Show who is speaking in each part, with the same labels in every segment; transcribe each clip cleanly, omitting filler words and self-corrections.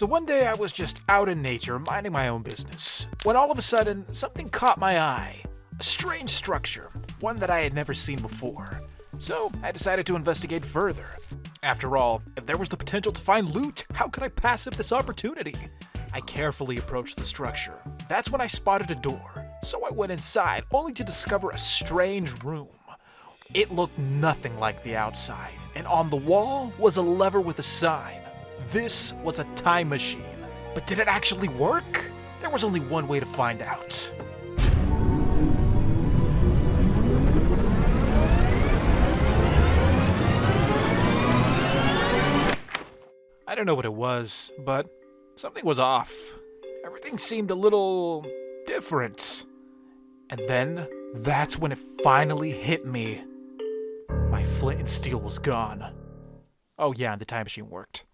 Speaker 1: So one day I was just out in nature, minding my own business, when all of a sudden, something caught my eye. A strange structure, one that I had never seen before. So I decided to investigate further. After all, if there was the potential to find loot, how could I pass up this opportunity? I carefully approached the structure. That's when I spotted a door, so I went inside, only to discover a strange room. It looked nothing like the outside, and on the wall was a lever with a sign. This was a time machine. But did it actually work? There was only one way to find out. I don't know what it was, but something was off. Everything seemed a little different. And then, that's when it finally hit me. My flint and steel was gone. Oh yeah, and the time machine worked.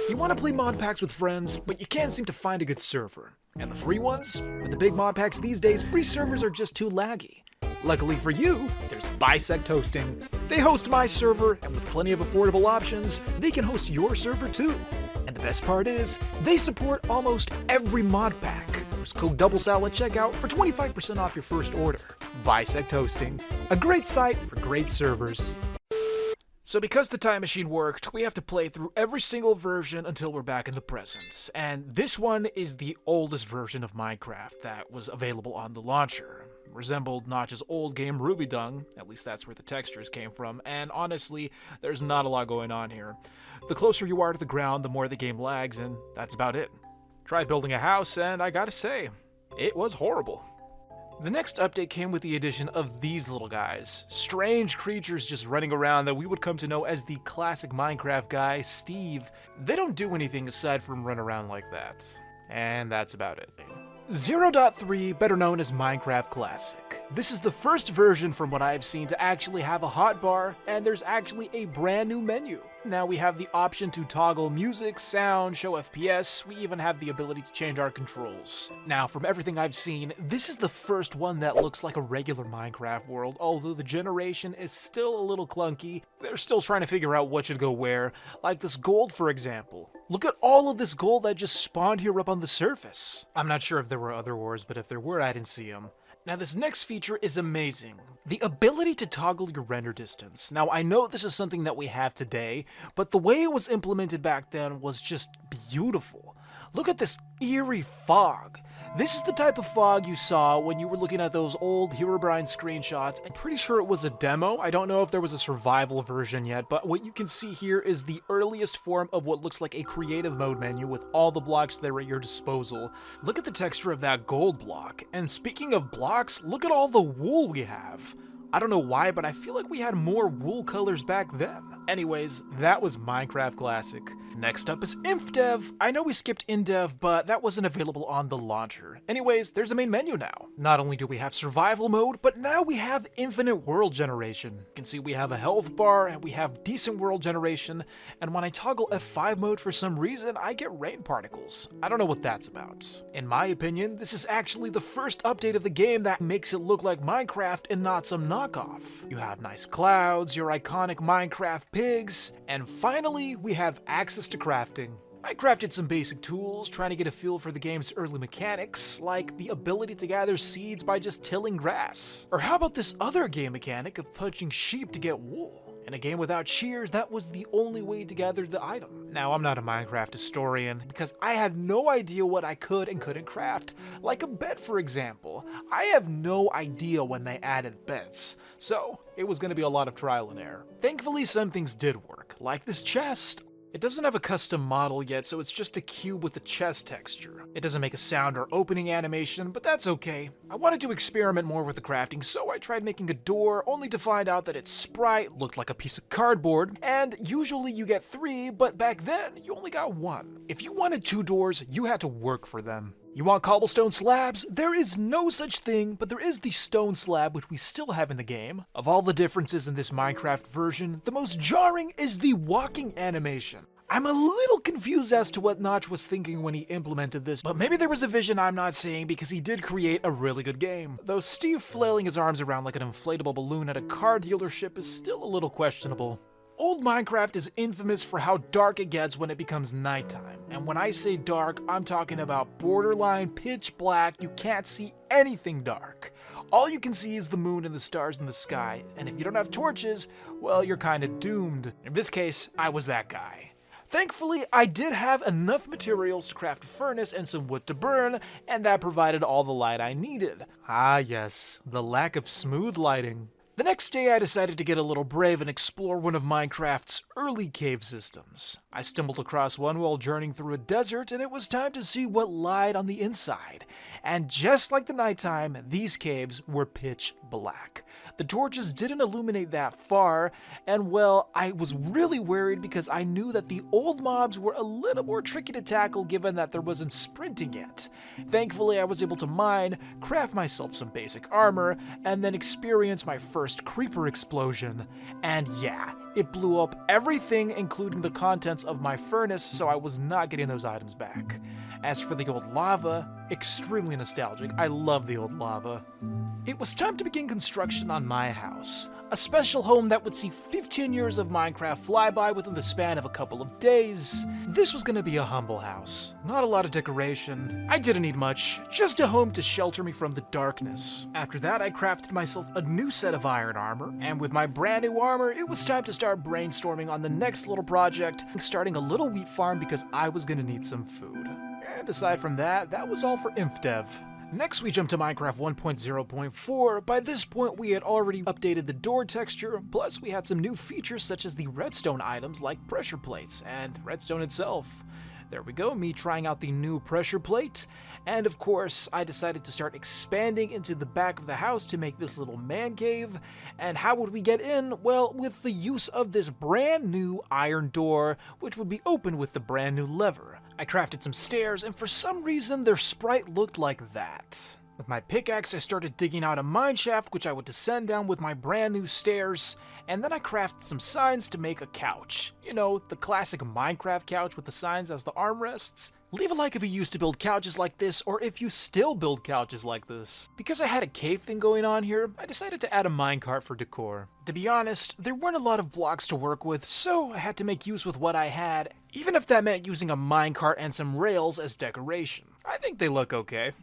Speaker 1: You want to play mod packs with friends, but you can't seem to find a good server. And the free ones? With the big mod packs these days, free servers are just too laggy. Luckily for you, there's BISECT hosting. They host my server, and with plenty of affordable options, they can host your server too. And the best part is, they support almost every mod pack. Use code DOUBLESAL at checkout for 25% off your first order. BISECT hosting, a great site for great servers. So because the time machine worked, we have to play through every single version until we're back in the present. And this one is the oldest version of Minecraft that was available on the launcher. Resembled Notch's old game Ruby Dung, at least that's where the textures came from, and honestly, there's not a lot going on here. The closer you are to the ground, the more the game lags, and that's about it. Tried building a house, and I gotta say, it was horrible. The next update came with the addition of these little guys. Strange creatures just running around that we would come to know as the classic Minecraft guy, Steve. They don't do anything aside from run around like that. And that's about it. 0.3, better known as Minecraft Classic. This is the first version from what I've seen to actually have a hotbar, and there's actually a brand new menu. Now we have the option to toggle music, sound, show FPS, we even have the ability to change our controls. Now from everything I've seen, this is the first one that looks like a regular Minecraft world, although the generation is still a little clunky. They're still trying to figure out what should go where, like this gold for example. Look at all of this gold that just spawned here up on the surface. I'm not sure if there were other wars, but if there were, I didn't see them. Now this next feature is amazing. The ability to toggle your render distance. Now I know this is something that we have today, but the way it was implemented back then was just beautiful. Look at this eerie fog. This is the type of fog you saw when you were looking at those old Herobrine screenshots. I'm pretty sure it was a demo. I don't know if there was a survival version yet, but what you can see here is the earliest form of what looks like a creative mode menu with all the blocks that are at your disposal. Look at the texture of that gold block. And speaking of blocks, look at all the wool we have. I don't know why, but I feel like we had more wool colors back then. Anyways, that was Minecraft Classic. Next up is InfDev. I know we skipped InDev, but that wasn't available on the launcher. Anyways, there's a main menu now. Not only do we have survival mode, but now we have infinite world generation. You can see we have a health bar, and we have decent world generation, and when I toggle F5 mode for some reason, I get rain particles. I don't know what that's about. In my opinion, this is actually the first update of the game that makes it look like Minecraft and not some knockoff. You have nice clouds, your iconic Minecraft pigs, and finally, we have access to crafting. I crafted some basic tools, trying to get a feel for the game's early mechanics, like the ability to gather seeds by just tilling grass. Or how about this other game mechanic of punching sheep to get wool? In a game without shears, that was the only way to gather the item. Now, I'm not a Minecraft historian, because I had no idea what I could and couldn't craft. Like a bed, for example. I have no idea when they added beds, so it was going to be a lot of trial and error. Thankfully, some things did work, like this chest. It doesn't have a custom model yet, so it's just a cube with a chest texture. It doesn't make a sound or opening animation, but that's okay. I wanted to experiment more with the crafting, so I tried making a door, only to find out that its sprite looked like a piece of cardboard, and usually you get 3, but back then, you only got 1. If you wanted 2 doors, you had to work for them. You want cobblestone slabs? There is no such thing, but there is the stone slab, which we still have in the game. Of all the differences in this Minecraft version, the most jarring is the walking animation. I'm a little confused as to what Notch was thinking when he implemented this, but maybe there was a vision I'm not seeing because he did create a really good game. Though Steve flailing his arms around like an inflatable balloon at a car dealership is still a little questionable. Old Minecraft is infamous for how dark it gets when it becomes nighttime. And when I say dark, I'm talking about borderline pitch black. You can't see anything dark. All you can see is the moon and the stars in the sky. And if you don't have torches, well, you're kinda doomed. In this case, I was that guy. Thankfully, I did have enough materials to craft a furnace and some wood to burn, and that provided all the light I needed. Ah yes, the lack of smooth lighting. The next day, I decided to get a little brave and explore one of Minecraft's early cave systems. I stumbled across one while journeying through a desert, and it was time to see what lied on the inside. And just like the nighttime, these caves were pitch black. The torches didn't illuminate that far, and well, I was really worried because I knew that the old mobs were a little more tricky to tackle given that there wasn't sprinting yet. Thankfully, I was able to mine, craft myself some basic armor, and then experience my first creeper explosion. And yeah, it blew up everything including the contents of my furnace, so I was not getting those items back. As for the old lava, extremely nostalgic. I love the old lava. It was time to begin construction on my house. A special home that would see 15 years of Minecraft fly by within the span of a couple of days. This was gonna be a humble house. Not a lot of decoration. I didn't need much, just a home to shelter me from the darkness. After that, I crafted myself a new set of iron armor, and with my brand new armor, it was time to start brainstorming on the next little project, starting a little wheat farm because I was gonna need some food. And aside from that, that was all for InfDev. Next, we jumped to Minecraft 1.0.4. By this point, we had already updated the door texture, plus we had some new features such as the redstone items like pressure plates and redstone itself. There we go, me trying out the new pressure plate. And of course, I decided to start expanding into the back of the house to make this little man cave. And how would we get in? Well, with the use of this brand new iron door, which would be opened with the brand new lever. I crafted some stairs, and for some reason, their sprite looked like that. With my pickaxe, I started digging out a mine shaft, which I would descend down with my brand new stairs, and then I crafted some signs to make a couch. You know, the classic Minecraft couch with the signs as the armrests. Leave a like if you used to build couches like this, or if you still build couches like this. Because I had a cave thing going on here, I decided to add a minecart for decor. To be honest, there weren't a lot of blocks to work with, so I had to make use with what I had, even if that meant using a minecart and some rails as decoration. I think they look okay.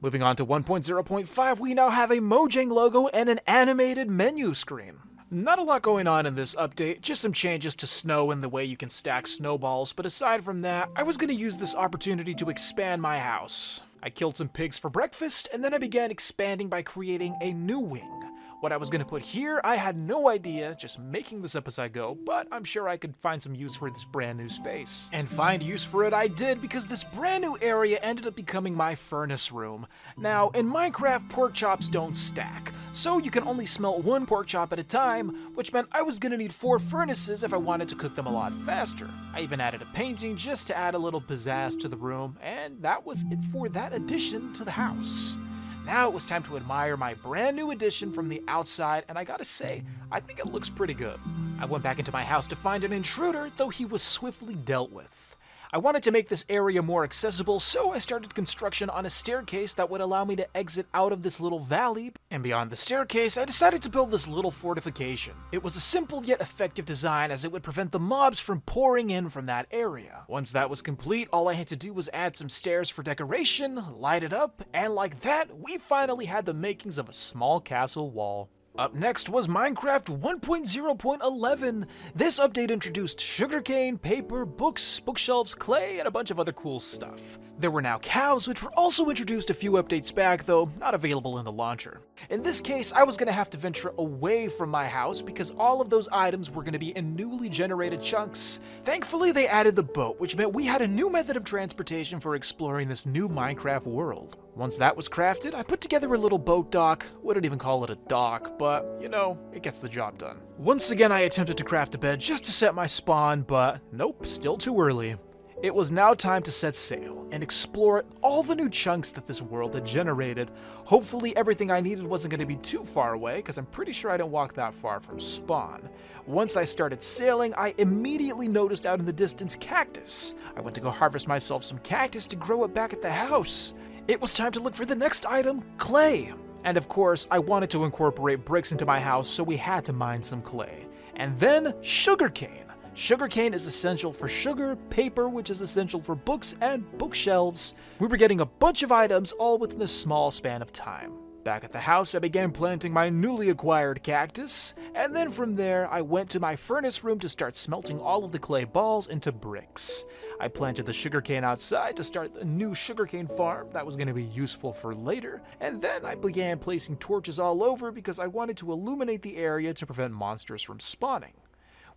Speaker 1: Moving on to 1.0.5, we now have a Mojang logo and an animated menu screen. Not a lot going on in this update, just some changes to snow and the way you can stack snowballs, but aside from that, I was going to use this opportunity to expand my house. I killed some pigs for breakfast, and then I began expanding by creating a new wing. What I was going to put here, I had no idea, just making this up as I go, but I'm sure I could find some use for this brand new space. And find use for it I did, because this brand new area ended up becoming my furnace room. Now, in Minecraft, pork chops don't stack, so you can only smelt one pork chop at a time, which meant I was going to need 4 furnaces if I wanted to cook them a lot faster. I even added a painting just to add a little pizzazz to the room, and that was it for that addition to the house. Now it was time to admire my brand new addition from the outside, and I gotta say, I think it looks pretty good. I went back into my house to find an intruder, though he was swiftly dealt with. I wanted to make this area more accessible, so I started construction on a staircase that would allow me to exit out of this little valley, and beyond the staircase, I decided to build this little fortification. It was a simple yet effective design, as it would prevent the mobs from pouring in from that area. Once that was complete, all I had to do was add some stairs for decoration, light it up, and like that, we finally had the makings of a small castle wall. Up next was Minecraft 1.0.11. This update introduced sugarcane, paper, books, bookshelves, clay, and a bunch of other cool stuff. There were now cows, which were also introduced a few updates back, though not available in the launcher. In this case, I was going to have to venture away from my house because all of those items were going to be in newly generated chunks. Thankfully, they added the boat, which meant we had a new method of transportation for exploring this new Minecraft world. Once that was crafted, I put together a little boat dock. Wouldn't even call it a dock, but, you know, it gets the job done. Once again, I attempted to craft a bed just to set my spawn, but nope, still too early. It was now time to set sail and explore all the new chunks that this world had generated. Hopefully everything I needed wasn't going to be too far away, because I'm pretty sure I didn't walk that far from spawn. Once I started sailing, I immediately noticed out in the distance cactus. I went to go harvest myself some cactus to grow it back at the house. It was time to look for the next item, clay. And of course, I wanted to incorporate bricks into my house, so we had to mine some clay. And then, sugarcane. Sugarcane is essential for sugar, paper, which is essential for books and bookshelves. We were getting a bunch of items all within a small span of time. Back at the house, I began planting my newly acquired cactus, and then from there, I went to my furnace room to start smelting all of the clay balls into bricks. I planted the sugarcane outside to start a new sugarcane farm that was going to be useful for later, and then I began placing torches all over because I wanted to illuminate the area to prevent monsters from spawning.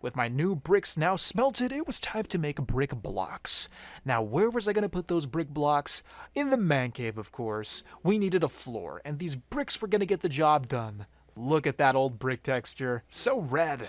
Speaker 1: With my new bricks now smelted, it was time to make brick blocks. Now, where was I going to put those brick blocks? In the man cave, of course. We needed a floor, and these bricks were going to get the job done. Look at that old brick texture. So red.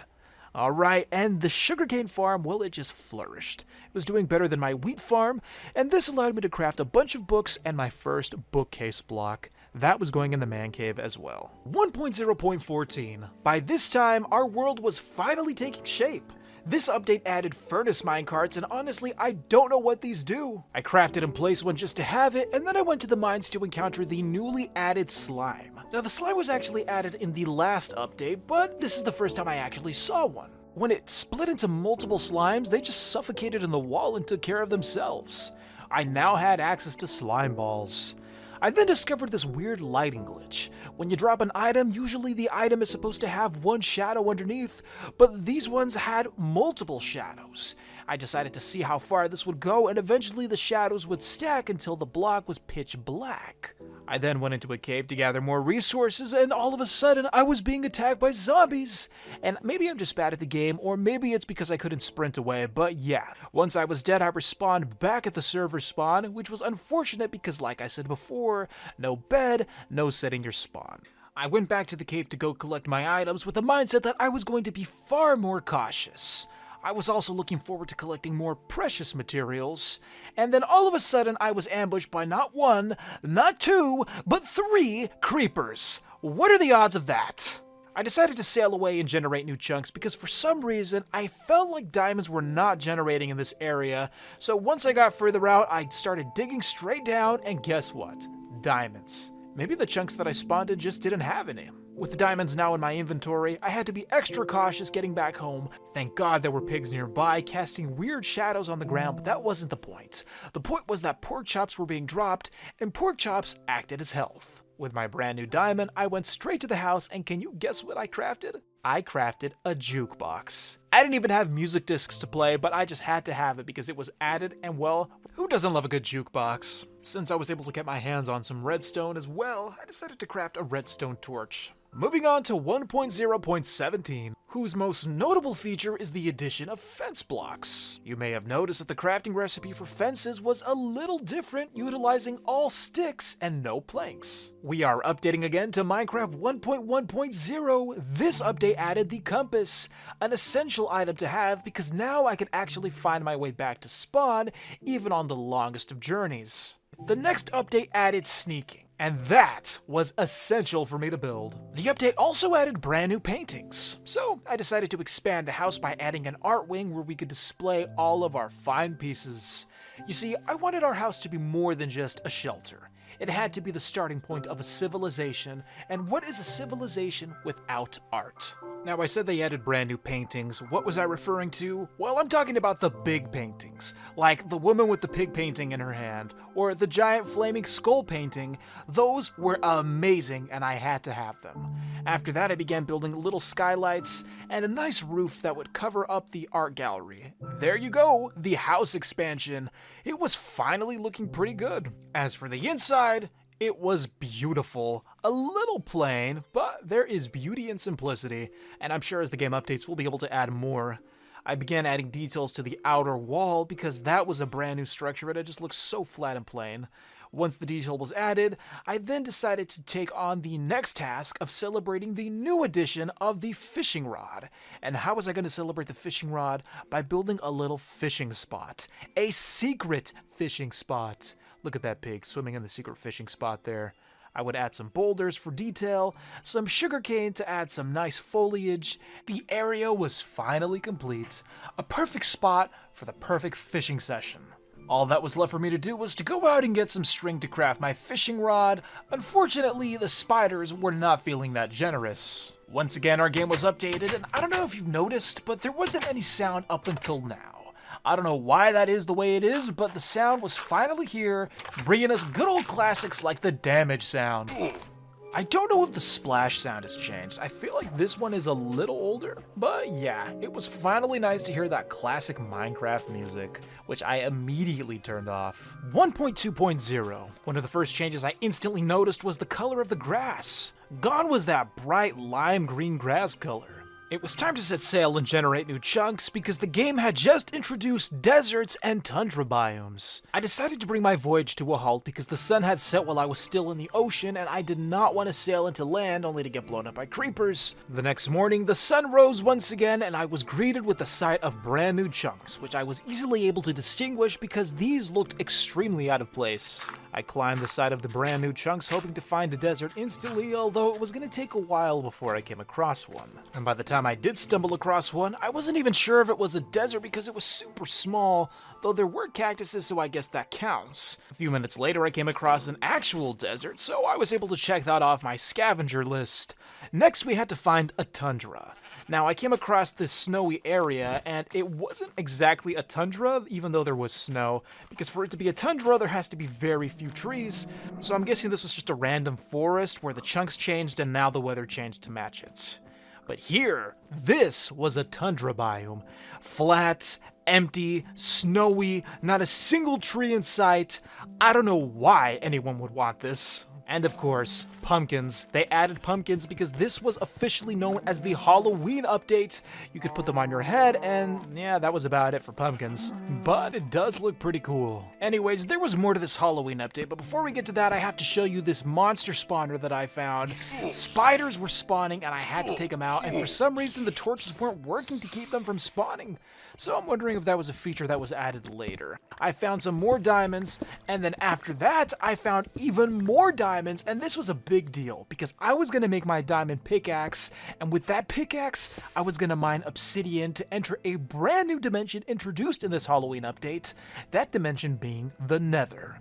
Speaker 1: Alright, and the sugarcane farm, well, it just flourished. It was doing better than my wheat farm, and this allowed me to craft a bunch of books and my first bookcase block. That was going in the man cave as well. 1.0.14. By this time, our world was finally taking shape. This update added furnace minecarts, and honestly, I don't know what these do. I crafted and placed one just to have it, and then I went to the mines to encounter the newly added slime. Now, the slime was actually added in the last update, but this is the first time I actually saw one. When it split into multiple slimes, they just suffocated in the wall and took care of themselves. I now had access to slime balls. I then discovered this weird lighting glitch. When you drop an item, usually the item is supposed to have one shadow underneath, but these ones had multiple shadows. I decided to see how far this would go, and eventually the shadows would stack until the block was pitch black. I then went into a cave to gather more resources, and all of a sudden I was being attacked by zombies. And maybe I'm just bad at the game, or maybe it's because I couldn't sprint away, but yeah. Once I was dead, I respawned back at the server spawn, which was unfortunate because, like I said before, no bed, no setting your spawn. I went back to the cave to go collect my items with the mindset that I was going to be far more cautious. I was also looking forward to collecting more precious materials, and then all of a sudden I was ambushed by not one, not two, but 3 creepers. What are the odds of that? I decided to sail away and generate new chunks because for some reason I felt like diamonds were not generating in this area, so once I got further out I started digging straight down, and guess what? Diamonds. Maybe the chunks that I spawned in just didn't have any. With the diamonds now in my inventory, I had to be extra cautious getting back home. Thank God there were pigs nearby casting weird shadows on the ground, but that wasn't the point. The point was that pork chops were being dropped, and pork chops acted as health. With my brand new diamond, I went straight to the house, and can you guess what I crafted? I crafted a jukebox. I didn't even have music discs to play, but I just had to have it because it was added, and well, who doesn't love a good jukebox? Since I was able to get my hands on some redstone as well, I decided to craft a redstone torch. Moving on to 1.0.17, whose most notable feature is the addition of fence blocks. You may have noticed that the crafting recipe for fences was a little different, utilizing all sticks and no planks. We are updating again to Minecraft 1.1.0. This update added the compass, an essential item to have because now I can actually find my way back to spawn, even on the longest of journeys. The next update added sneaking, and that was essential for me to build. The update also added brand new paintings, so I decided to expand the house by adding an art wing where we could display all of our fine pieces. You see, I wanted our house to be more than just a shelter. It had to be the starting point of a civilization, and what is a civilization without art? Now, I said they added brand new paintings. What was I referring to? Well, I'm talking about the big paintings, like the woman with the pig painting in her hand, or the giant flaming skull painting. Those were amazing, and I had to have them. After that, I began building little skylights and a nice roof that would cover up the art gallery. There you go, the house expansion. It was finally looking pretty good. As for the inside, it was beautiful. A little plain, but there is beauty in simplicity, and I'm sure as the game updates we'll be able to add more. I began adding details to the outer wall because that was a brand new structure and it just looked so flat and plain. Once the detail was added, I then decided to take on the next task of celebrating the new addition of the fishing rod. And how was I going to celebrate the fishing rod? By building a little fishing spot. A secret fishing spot. Look at that pig swimming in the secret fishing spot there. I would add some boulders for detail, some sugarcane to add some nice foliage. The area was finally complete. A perfect spot for the perfect fishing session. All that was left for me to do was to go out and get some string to craft my fishing rod. Unfortunately, the spiders were not feeling that generous. Once again, our game was updated, and I don't know if you've noticed, but there wasn't any sound up until now. I don't know why that is the way it is, but the sound was finally here, bringing us good old classics like the damage sound. I don't know if the splash sound has changed. I feel like this one is a little older, but yeah, it was finally nice to hear that classic Minecraft music, which I immediately turned off. 1.2.0. One of the first changes I instantly noticed was the color of the grass. Gone was that bright lime green grass color. It was time to set sail and generate new chunks because the game had just introduced deserts and tundra biomes. I decided to bring my voyage to a halt because the sun had set while I was still in the ocean and I did not want to sail into land only to get blown up by creepers. The next morning, the sun rose once again and I was greeted with the sight of brand new chunks, which I was easily able to distinguish because these looked extremely out of place. I climbed the side of the brand new chunks hoping to find a desert instantly, although it was going to take a while before I came across one. And by the time I did stumble across one, I wasn't even sure if it was a desert because it was super small, though there were cactuses, so I guess that counts. A few minutes later, I came across an actual desert, so I was able to check that off my scavenger list. Next, we had to find a tundra. Now, I came across this snowy area, and it wasn't exactly a tundra, even though there was snow, because for it to be a tundra, there has to be very few trees, so I'm guessing this was just a random forest where the chunks changed and now the weather changed to match it. But here, this was a tundra biome. Flat, empty, snowy, not a single tree in sight. I don't know why anyone would want this. And of course, pumpkins. They added pumpkins because this was officially known as the Halloween update. You could put them on your head, and yeah, that was about it for pumpkins. But it does look pretty cool. Anyways, there was more to this Halloween update, but before we get to that, I have to show you this monster spawner that I found. Spiders were spawning, and I had to take them out, and for some reason, the torches weren't working to keep them from spawning. So I'm wondering if that was a feature that was added later. I found some more diamonds, and then after that, I found even more diamonds, and this was a big deal because I was going to make my diamond pickaxe, and with that pickaxe, I was going to mine obsidian to enter a brand new dimension introduced in this Halloween update, that dimension being the Nether.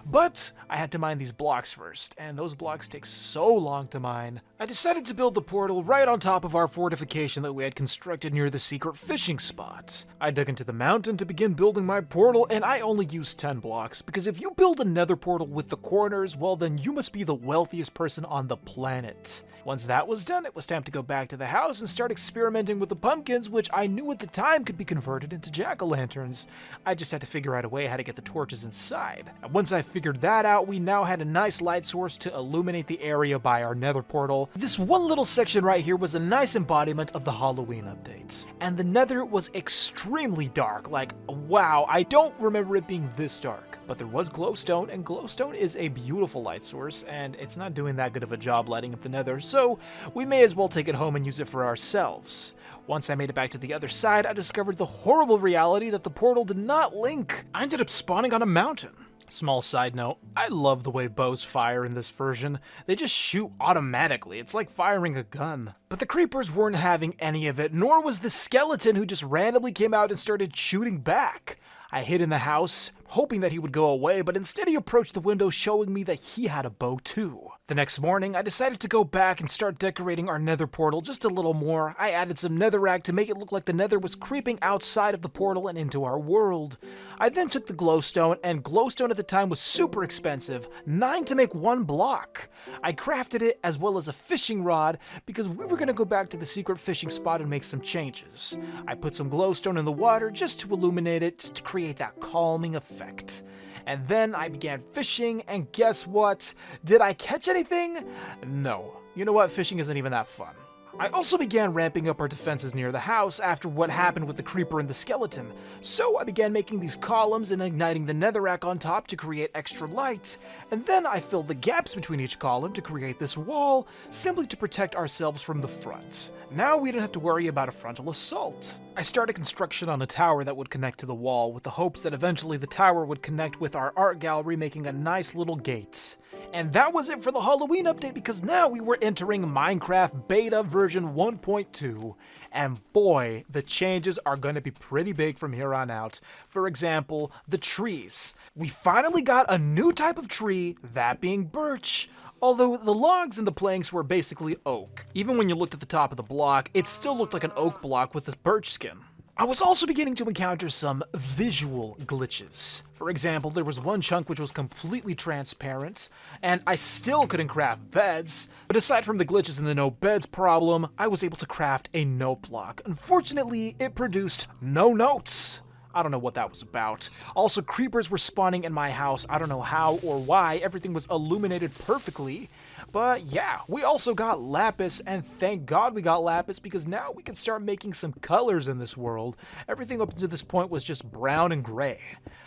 Speaker 1: But I had to mine these blocks first, and those blocks take so long to mine. I decided to build the portal right on top of our fortification that we had constructed near the secret fishing spot. I dug into the mountain to begin building my portal, and I only used 10 blocks, because if you build a nether portal with the corners, well then you must be the wealthiest person on the planet. Once that was done, it was time to go back to the house and start experimenting with the pumpkins, which I knew at the time could be converted into jack-o'-lanterns. I just had to figure out a way how to get the torches inside. And once I figured that out, we now had a nice light source to illuminate the area by our nether portal. This one little section right here was a nice embodiment of the Halloween update. And the nether was extremely dark, like, wow, I don't remember it being this dark. But there was glowstone, and glowstone is a beautiful light source, and it's not doing that good of a job lighting up the nether, so we may as well take it home and use it for ourselves. Once I made it back to the other side, I discovered the horrible reality that the portal did not link. I ended up spawning on a mountain. Small side note, I love the way bows fire in this version. They just shoot automatically, it's like firing a gun. But the creepers weren't having any of it, nor was the skeleton who just randomly came out and started shooting back. I hid in the house, hoping that he would go away, but instead he approached the window showing me that he had a bow too. The next morning, I decided to go back and start decorating our nether portal just a little more. I added some netherrack to make it look like the nether was creeping outside of the portal and into our world. I then took the glowstone, and glowstone at the time was super expensive, 9 to make 1 block. I crafted it as well as a fishing rod because we were going to go back to the secret fishing spot and make some changes. I put some glowstone in the water just to illuminate it, just to create that calming effect. And then I began fishing, and guess what? Did I catch anything? No. You know what? Fishing isn't even that fun. I also began ramping up our defenses near the house after what happened with the creeper and the skeleton, so I began making these columns and igniting the netherrack on top to create extra light, and then I filled the gaps between each column to create this wall, simply to protect ourselves from the front. Now we didn't have to worry about a frontal assault. I started construction on a tower that would connect to the wall, with the hopes that eventually the tower would connect with our art gallery, making a nice little gate. And that was it for the Halloween update, because now we were entering Minecraft Beta version 1.2, and boy, the changes are going to be pretty big from here on out. For example, the trees. We finally got a new type of tree, that being birch. Although the logs and the planks were basically oak. Even when you looked at the top of the block, it still looked like an oak block with this birch skin. I was also beginning to encounter some visual glitches. For example, there was one chunk which was completely transparent, and I still couldn't craft beds. But aside from the glitches and the no beds problem, I was able to craft a note block. Unfortunately, it produced no notes. I don't know what that was about. Also, creepers were spawning in my house. I don't know how or why. Everything was illuminated perfectly. But yeah, we also got lapis, and thank God we got lapis, because now we can start making some colors in this world. Everything up to this point was just brown and gray.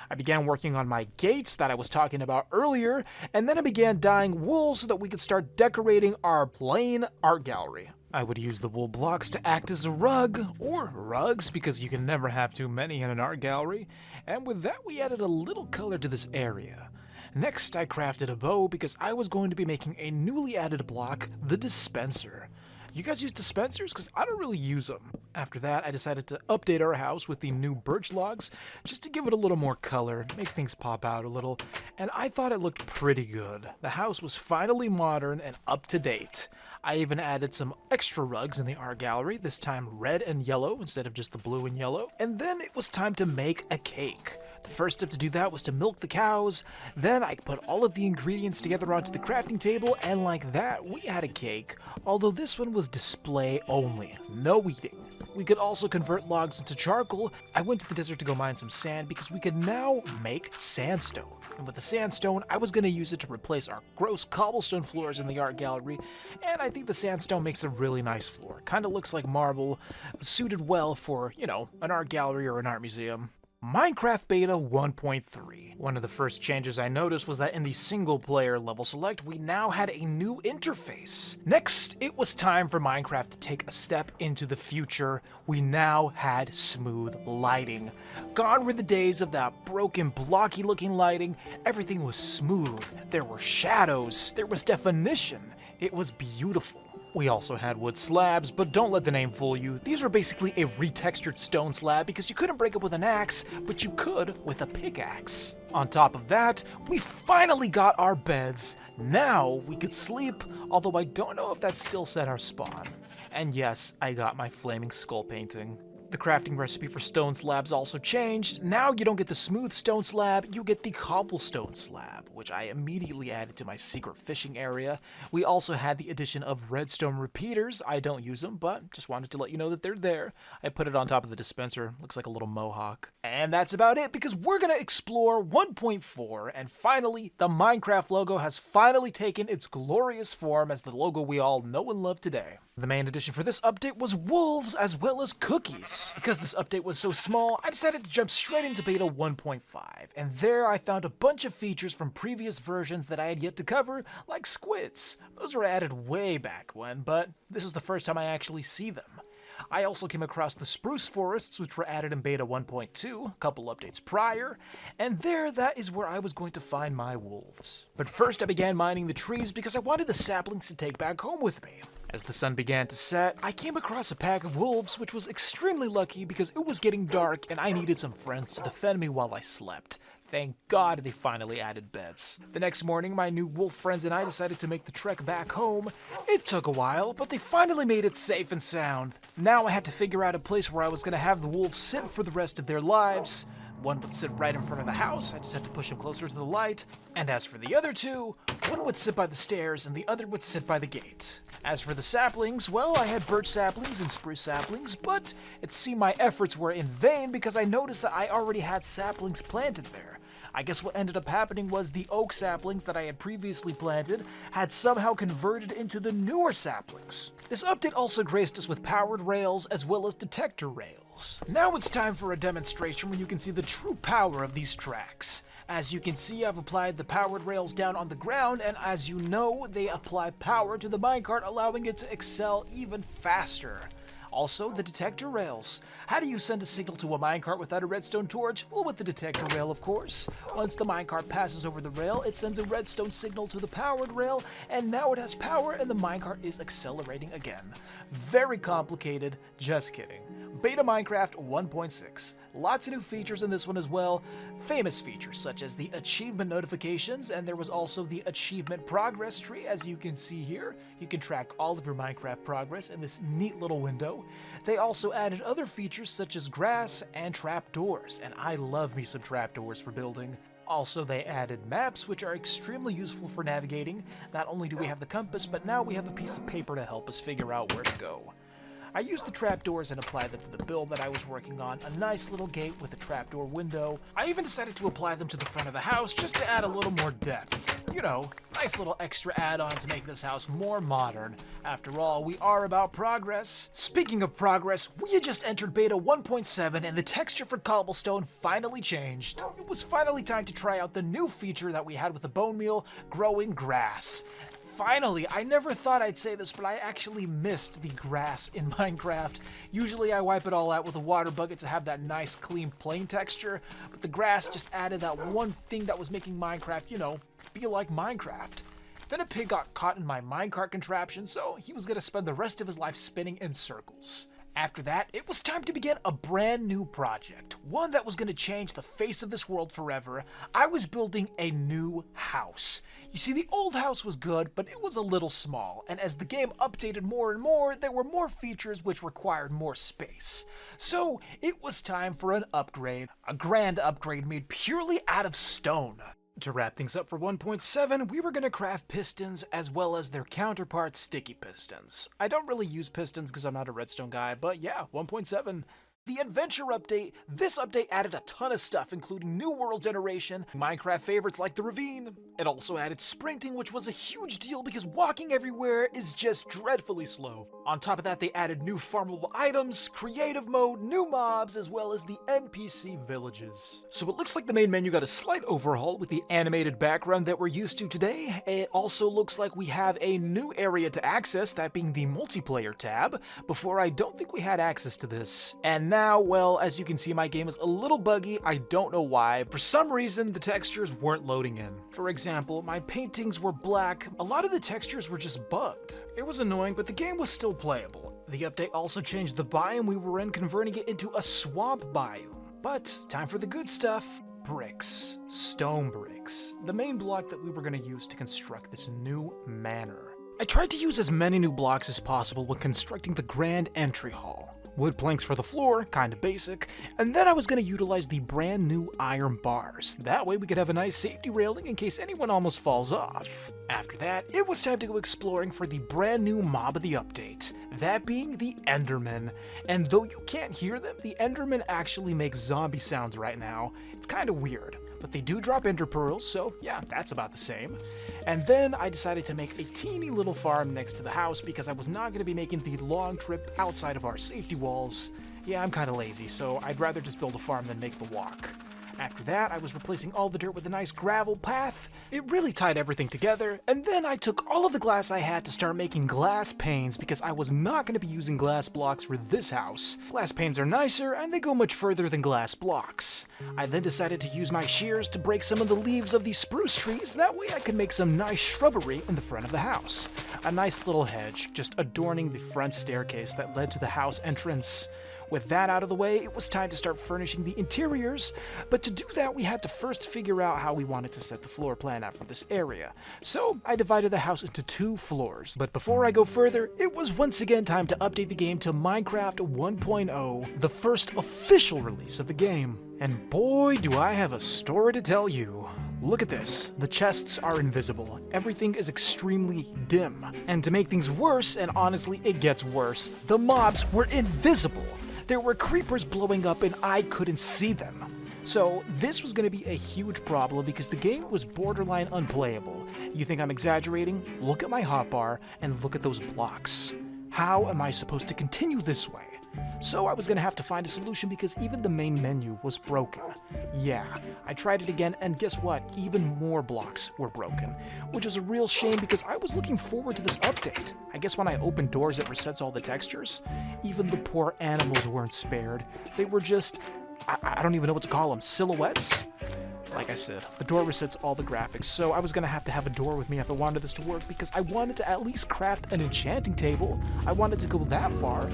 Speaker 1: I began working on my gates that I was talking about earlier, and then I began dyeing wool so that we could start decorating our plain art gallery. I would use the wool blocks to act as a rug, or rugs, because you can never have too many in an art gallery, and with that we added a little color to this area. Next, I crafted a bow because I was going to be making a newly added block, the dispenser. You guys use dispensers? Because I don't really use them. After that, I decided to update our house with the new birch logs, just to give it a little more color, make things pop out a little, and I thought it looked pretty good. The house was finally modern and up to date. I even added some extra rugs in the art gallery, this time red and yellow instead of just the blue and yellow. And then it was time to make a cake. The first step to do that was to milk the cows. Then I put all of the ingredients together onto the crafting table, and like that, we had a cake. Although this one was display only, no eating. We could also convert logs into charcoal. I went to the desert to go mine some sand because we could now make sandstone. And with the sandstone, I was going to use it to replace our gross cobblestone floors in the art gallery, and I think the sandstone makes a really nice floor. Kind of looks like marble, suited well for, you know, an art gallery or an art museum. Minecraft Beta 1.3. One of the first changes I noticed was that in the single player level select, we now had a new interface. Next, it was time for Minecraft to take a step into the future. We now had smooth lighting. Gone were the days of that broken, blocky looking lighting. Everything was smooth. There were shadows. There was definition. It was beautiful. We also had wood slabs, but don't let the name fool you. These were basically a retextured stone slab because you couldn't break it with an axe, but you could with a pickaxe. On top of that, we finally got our beds. Now we could sleep, although I don't know if that still set our spawn. And yes, I got my flaming skull painting. The crafting recipe for stone slabs also changed. Now you don't get the smooth stone slab, you get the cobblestone slab, which I immediately added to my secret fishing area. We also had the addition of redstone repeaters. I don't use them, but just wanted to let you know that they're there. I put it on top of the dispenser. Looks like a little mohawk. And that's about it, because we're gonna explore 1.4, and finally, the Minecraft logo has finally taken its glorious form as the logo we all know and love today. The main addition for this update was wolves as well as cookies. Because this update was so small, I decided to jump straight into Beta 1.5, and there I found a bunch of features from previous versions that I had yet to cover, like squids. Those were added way back when, but this is the first time I actually see them. I also came across the spruce forests, which were added in Beta 1.2, a couple updates prior, and that is where I was going to find my wolves. But first I began mining the trees because I wanted the saplings to take back home with me. As the sun began to set, I came across a pack of wolves, which was extremely lucky because it was getting dark and I needed some friends to defend me while I slept. Thank God they finally added beds. The next morning, my new wolf friends and I decided to make the trek back home. It took a while, but they finally made it safe and sound. Now I had to figure out a place where I was going to have the wolves sit for the rest of their lives. One would sit right in front of the house, I just had to push him closer to the light. And as for the other two, one would sit by the stairs and the other would sit by the gate. As for the saplings, well, I had birch saplings and spruce saplings, but it seemed my efforts were in vain because I noticed that I already had saplings planted there. I guess what ended up happening was the oak saplings that I had previously planted had somehow converted into the newer saplings. This update also graced us with powered rails as well as detector rails. Now it's time for a demonstration where you can see the true power of these tracks. As you can see, I've applied the powered rails down on the ground, and as you know, they apply power to the minecart, allowing it to excel even faster. Also, the detector rails. How do you send a signal to a minecart without a redstone torch? Well, with the detector rail, of course. Once the minecart passes over the rail, it sends a redstone signal to the powered rail, and now it has power and the minecart is accelerating again. Very complicated, just kidding. Beta Minecraft 1.6. Lots of new features in this one as well. Famous features such as the achievement notifications, and there was also the achievement progress tree. As you can see here, you can track all of your Minecraft progress in this neat little window. They also added other features such as grass and trapdoors, and I love me some trapdoors for building. Also, they added maps, which are extremely useful for navigating. Not only do we have the compass, but now we have a piece of paper to help us figure out where to go. I used the trapdoors and applied them to the build that I was working on, a nice little gate with a trapdoor window. I even decided to apply them to the front of the house just to add a little more depth. You know, nice little extra add-on to make this house more modern. After all, we are about progress. Speaking of progress, we had just entered beta 1.7 and the texture for cobblestone finally changed. It was finally time to try out the new feature that we had with the bone meal, growing grass. Finally, I never thought I'd say this, but I actually missed the grass in Minecraft. Usually I wipe it all out with a water bucket to have that nice, clean, plain texture, but the grass just added that one thing that was making Minecraft, you know, feel like Minecraft. Then a pig got caught in my minecart contraption, so he was gonna spend the rest of his life spinning in circles. After that, it was time to begin a brand new project, one that was going to change the face of this world forever. I was building a new house. You see, the old house was good, but it was a little small, and as the game updated more and more, there were more features which required more space. So, it was time for an upgrade, a grand upgrade made purely out of stone. To wrap things up for 1.7, we were going to craft pistons as well as their counterpart sticky pistons. I don't really use pistons because I'm not a redstone guy, but yeah, 1.7. The adventure update, this update added a ton of stuff, including new world generation, Minecraft favorites like the ravine. It also added sprinting, which was a huge deal because walking everywhere is just dreadfully slow. On top of that, they added new farmable items, creative mode, new mobs, as well as the NPC villages. So it looks like the main menu got a slight overhaul with the animated background that we're used to today. It also looks like we have a new area to access, that being the multiplayer tab. Before, I don't think we had access to this. And now, well, as you can see, my game is a little buggy. I don't know why. For some reason, the textures weren't loading in. For example, my paintings were black. A lot of the textures were just bugged. It was annoying, but the game was still playable. The update also changed the biome we were in, converting it into a swamp biome. But time for the good stuff. Bricks. Stone bricks. The main block that we were going to use to construct this new manor. I tried to use as many new blocks as possible when constructing the grand entry hall. Wood planks for the floor, kinda basic, and then I was gonna utilize the brand new iron bars. That way we could have a nice safety railing in case anyone almost falls off. After that, it was time to go exploring for the brand new mob of the update, that being the Endermen. And though you can't hear them, the Endermen actually make zombie sounds right now. It's kinda weird. But they do drop ender pearls, so yeah, that's about the same. And then I decided to make a teeny little farm next to the house because I was not going to be making the long trip outside of our safety walls. Yeah, I'm kind of lazy, so I'd rather just build a farm than make the walk. After that, I was replacing all the dirt with a nice gravel path. It really tied everything together, and then I took all of the glass I had to start making glass panes because I was not going to be using glass blocks for this house. Glass panes are nicer, and they go much further than glass blocks. I then decided to use my shears to break some of the leaves of these spruce trees, that way I could make some nice shrubbery in the front of the house. A nice little hedge, just adorning the front staircase that led to the house entrance. With that out of the way, it was time to start furnishing the interiors, but to do that we had to first figure out how we wanted to set the floor plan out for this area. So I divided the house into 2 floors. But before I go further, it was once again time to update the game to Minecraft 1.0, the first official release of the game. And boy, do I have a story to tell you. Look at this. The chests are invisible. Everything is extremely dim. And to make things worse, and honestly it gets worse, the mobs were invisible. There were creepers blowing up and I couldn't see them. So this was going to be a huge problem because the game was borderline unplayable. You think I'm exaggerating? Look at my hotbar and look at those blocks. How am I supposed to continue this way? So I was going to have to find a solution because even the main menu was broken. Yeah, I tried it again and guess what? Even more blocks were broken, which is a real shame because I was looking forward to this update. I guess when I open doors it resets all the textures. Even the poor animals weren't spared. They were just, I don't even know what to call them, silhouettes? Like I said, the door resets all the graphics, so I was going to have a door with me if I wanted this to work because I wanted to at least craft an enchanting table. I wanted to go that far.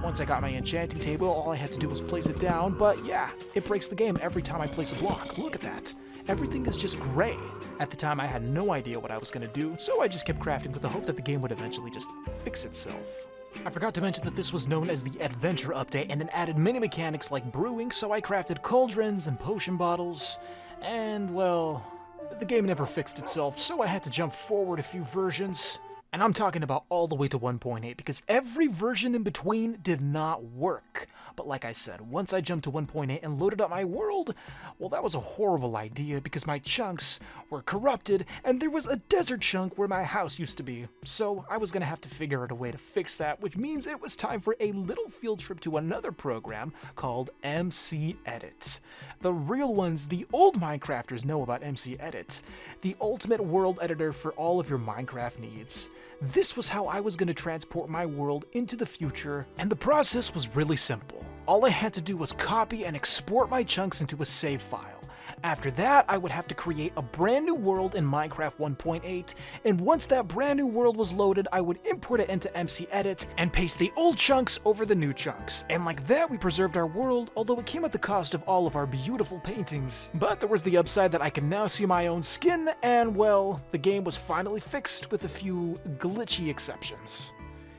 Speaker 1: Once I got my enchanting table, all I had to do was place it down, but yeah, it breaks the game every time I place a block. Look at that. Everything is just gray. At the time, I had no idea what I was going to do, so I just kept crafting with the hope that the game would eventually just fix itself. I forgot to mention that this was known as the Adventure Update, and it added mini mechanics like brewing, so I crafted cauldrons and potion bottles. And, well, the game never fixed itself, so I had to jump forward a few versions. And I'm talking about all the way to 1.8, because every version in between did not work. But like I said, once I jumped to 1.8 and loaded up my world, well, that was a horrible idea because my chunks were corrupted, and there was a desert chunk where my house used to be. So I was going to have to figure out a way to fix that, which means it was time for a little field trip to another program called MC Edit. The real ones, the old Minecrafters know about MC Edit, the ultimate world editor for all of your Minecraft needs. This was how I was going to transport my world into the future, and the process was really simple. All I had to do was copy and export my chunks into a save file. After that, I would have to create a brand new world in Minecraft 1.8, and once that brand new world was loaded, I would import it into MC Edit and paste the old chunks over the new chunks. And like that, we preserved our world, although it came at the cost of all of our beautiful paintings. But there was the upside that I can now see my own skin, and well, the game was finally fixed with a few glitchy exceptions.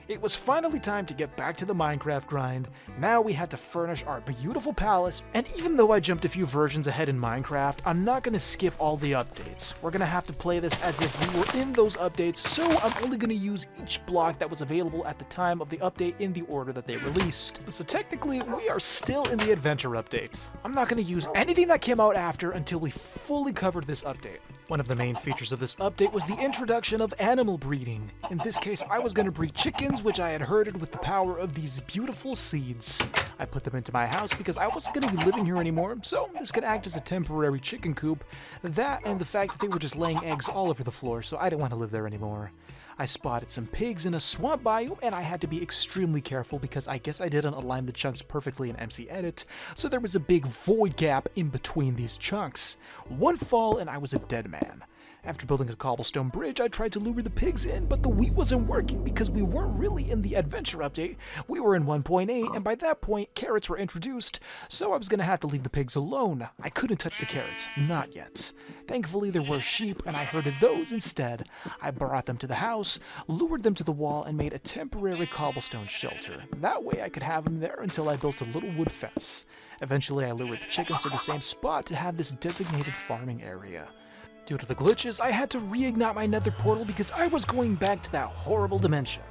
Speaker 1: It was finally time to get back to the Minecraft grind. Now we had to furnish our beautiful palace, and even though I jumped a few versions ahead in Minecraft, I'm not going to skip all the updates. We're going to have to play this as if we were in those updates, so I'm only going to use each block that was available at the time of the update in the order that they released. So technically, we are still in the adventure update. I'm not going to use anything that came out after until we fully covered this update. One of the main features of this update was the introduction of animal breeding. In this case, I was going to breed chickens, which I had herded with the power of these beautiful seeds. I put them into my house because I wasn't going to be living here anymore, so this could act as a temporary chicken coop. That and the fact that they were just laying eggs all over the floor, so I didn't want to live there anymore. I spotted some pigs in a swamp biome, and I had to be extremely careful because I guess I didn't align the chunks perfectly in MC Edit, so there was a big void gap in between these chunks. One fall and I was a dead man. After building a cobblestone bridge, I tried to lure the pigs in, but the wheat wasn't working because we weren't really in the adventure update. We were in 1.8, and by that point, carrots were introduced, so I was going to have to leave the pigs alone. I couldn't touch the carrots, not yet. Thankfully, there were sheep, and I herded those instead. I brought them to the house, lured them to the wall, and made a temporary cobblestone shelter. That way, I could have them there until I built a little wood fence. Eventually, I lured the chickens to the same spot to have this designated farming area. Due to the glitches, I had to reignite my nether portal because I was going back to that horrible dimension.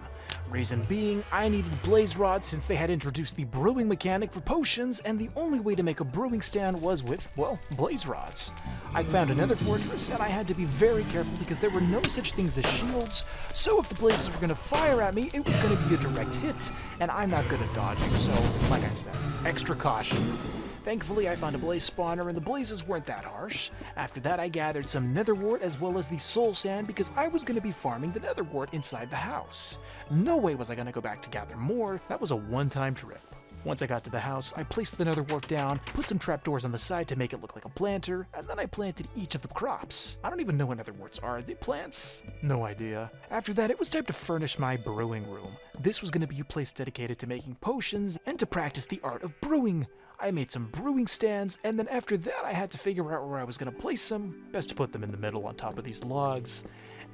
Speaker 1: Reason being, I needed blaze rods since they had introduced the brewing mechanic for potions, and the only way to make a brewing stand was with, well, blaze rods. I found another fortress, and I had to be very careful because there were no such things as shields, so if the blazes were going to fire at me, it was going to be a direct hit, and I'm not good at dodging, so, like I said, extra caution. Thankfully, I found a blaze spawner and the blazes weren't that harsh. After that, I gathered some nether wart as well as the soul sand because I was going to be farming the nether wart inside the house. No way was I going to go back to gather more. That was a one-time trip. Once I got to the house, I placed the nether wart down, put some trapdoors on the side to make it look like a planter, and then I planted each of the crops. I don't even know what nether warts are. Are they plants? No idea. After that, it was time to furnish my brewing room. This was going to be a place dedicated to making potions and to practice the art of brewing. I made some brewing stands, and then after that I had to figure out where I was going to place them. Best to put them in the middle on top of these logs.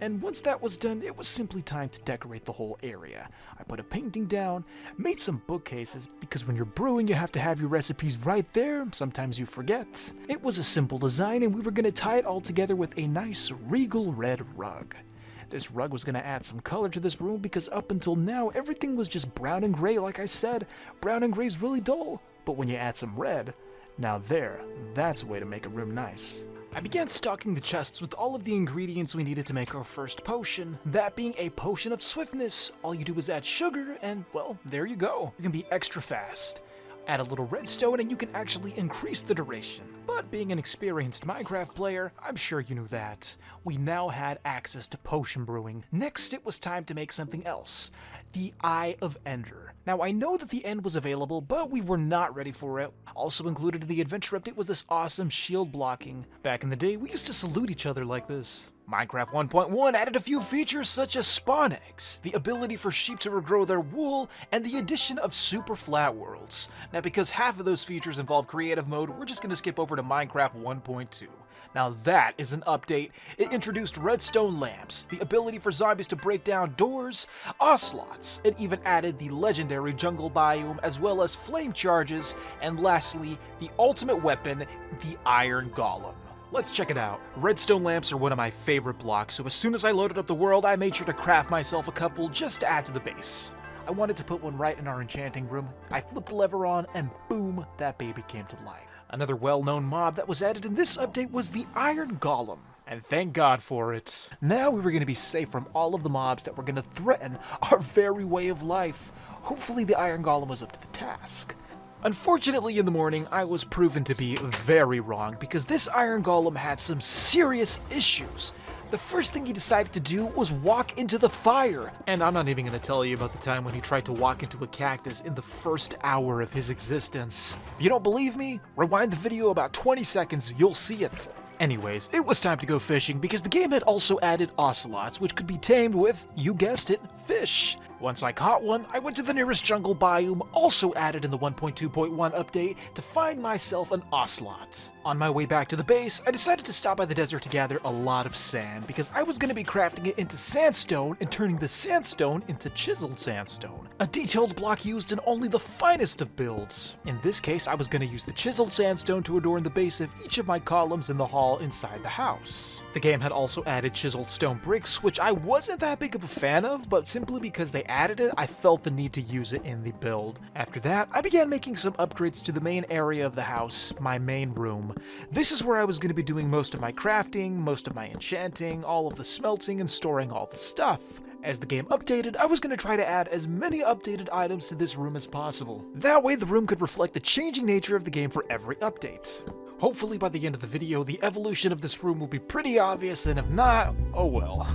Speaker 1: And once that was done, it was simply time to decorate the whole area. I put a painting down, made some bookcases, because when you're brewing you have to have your recipes right there, sometimes you forget. It was a simple design and we were going to tie it all together with a nice regal red rug. This rug was going to add some color to this room because up until now everything was just brown and gray. Like I said, brown and gray is really dull. But when you add some red, Now that's a way to make a room nice. I began stocking the chests with all of the ingredients we needed to make our first potion, that being a potion of swiftness. All you do is add sugar and, well, there you go. You can be extra fast. Add a little redstone and you can actually increase the duration. But being an experienced Minecraft player, I'm sure you knew that. We now had access to potion brewing. Next, it was time to make something else. The Eye of Ender. Now, I know that the end was available, but we were not ready for it. Also included in the adventure update was this awesome shield blocking. Back in the day, we used to salute each other like this. Minecraft 1.1 added a few features such as spawn eggs, the ability for sheep to regrow their wool, and the addition of super flat worlds. Now, because half of those features involve creative mode, we're just going to skip over to Minecraft 1.2. Now that is an update. It introduced redstone lamps, the ability for zombies to break down doors, ocelots. It even added the legendary jungle biome as well as flame charges, and lastly, the ultimate weapon, the iron golem. Let's check it out. Redstone lamps are one of my favorite blocks, so as soon as I loaded up the world, I made sure to craft myself a couple just to add to the base. I wanted to put one right in our enchanting room. I flipped the lever on, and boom, that baby came to life. Another well-known mob that was added in this update was the Iron Golem, and thank God for it. Now we were going to be safe from all of the mobs that were going to threaten our very way of life. Hopefully the Iron Golem was up to the task. Unfortunately, in the morning, I was proven to be very wrong because this Iron Golem had some serious issues. The first thing he decided to do was walk into the fire. And I'm not even going to tell you about the time when he tried to walk into a cactus in the first hour of his existence. If you don't believe me, rewind the video about 20 seconds, you'll see it. Anyways, it was time to go fishing because the game had also added ocelots, which could be tamed with, you guessed it, fish. Once I caught one, I went to the nearest jungle biome, also added in the 1.2.1 update, to find myself an ocelot. On my way back to the base, I decided to stop by the desert to gather a lot of sand because I was going to be crafting it into sandstone and turning the sandstone into chiseled sandstone, a detailed block used in only the finest of builds. In this case, I was going to use the chiseled sandstone to adorn the base of each of my columns in the hall inside the house. The game had also added chiseled stone bricks, which I wasn't that big of a fan of, but simply because they added it, I felt the need to use it in the build. After that, I began making some upgrades to the main area of the house, my main room. This is where I was going to be doing most of my crafting, most of my enchanting, all of the smelting, and storing all the stuff. As the game updated, I was going to try to add as many updated items to this room as possible. That way the room could reflect the changing nature of the game for every update. Hopefully by the end of the video, the evolution of this room will be pretty obvious, and if not, oh well.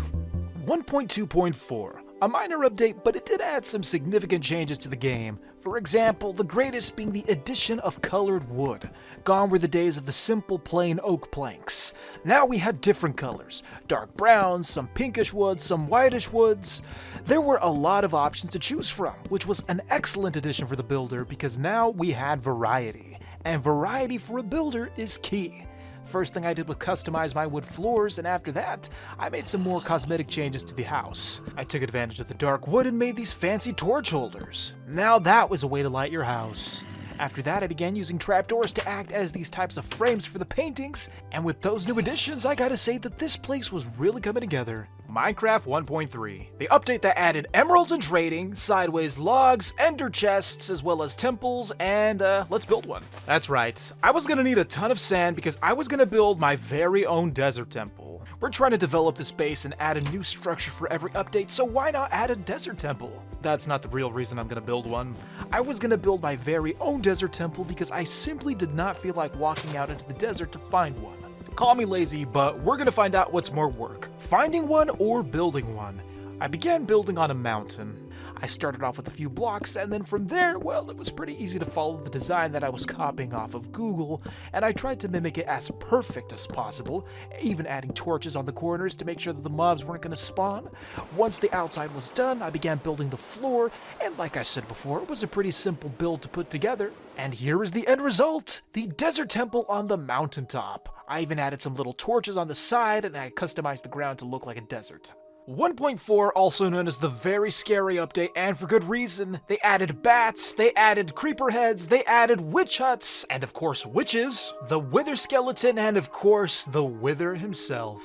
Speaker 1: 1.2.4. A minor update, but it did add some significant changes to the game. For example, the greatest being the addition of colored wood. Gone were the days of the simple plain oak planks. Now we had different colors. Dark browns, some pinkish woods, some whitish woods. There were a lot of options to choose from, which was an excellent addition for the builder because now we had variety. And variety for a builder is key. First thing I did was customize my wood floors, and after that, I made some more cosmetic changes to the house. I took advantage of the dark wood and made these fancy torch holders. Now that was a way to light your house. After that, I began using trapdoors to act as these types of frames for the paintings, and with those new additions, I gotta say that this place was really coming together. Minecraft 1.3, the update that added emeralds and trading, sideways logs, ender chests, as well as temples, and let's build one. That's right, I was gonna need a ton of sand because I was gonna build my very own desert temple. We're trying to develop this base and add a new structure for every update, so why not add a desert temple? That's not the real reason I'm gonna build one. I was gonna build my very own desert temple because I simply did not feel like walking out into the desert to find one. Call me lazy, but we're gonna find out what's more work, finding one or building one. I began building on a mountain. I started off with a few blocks, and then from there, well, it was pretty easy to follow the design that I was copying off of Google, and I tried to mimic it as perfect as possible, even adding torches on the corners to make sure that the mobs weren't gonna spawn. Once the outside was done, I began building the floor, and like I said before, it was a pretty simple build to put together. And here is the end result, the desert temple on the mountaintop. I even added some little torches on the side, and I customized the ground to look like a desert. 1.4, also known as the very scary update, and for good reason. They added bats, they added creeper heads, they added witch huts, and of course witches, the wither skeleton, and of course the wither himself.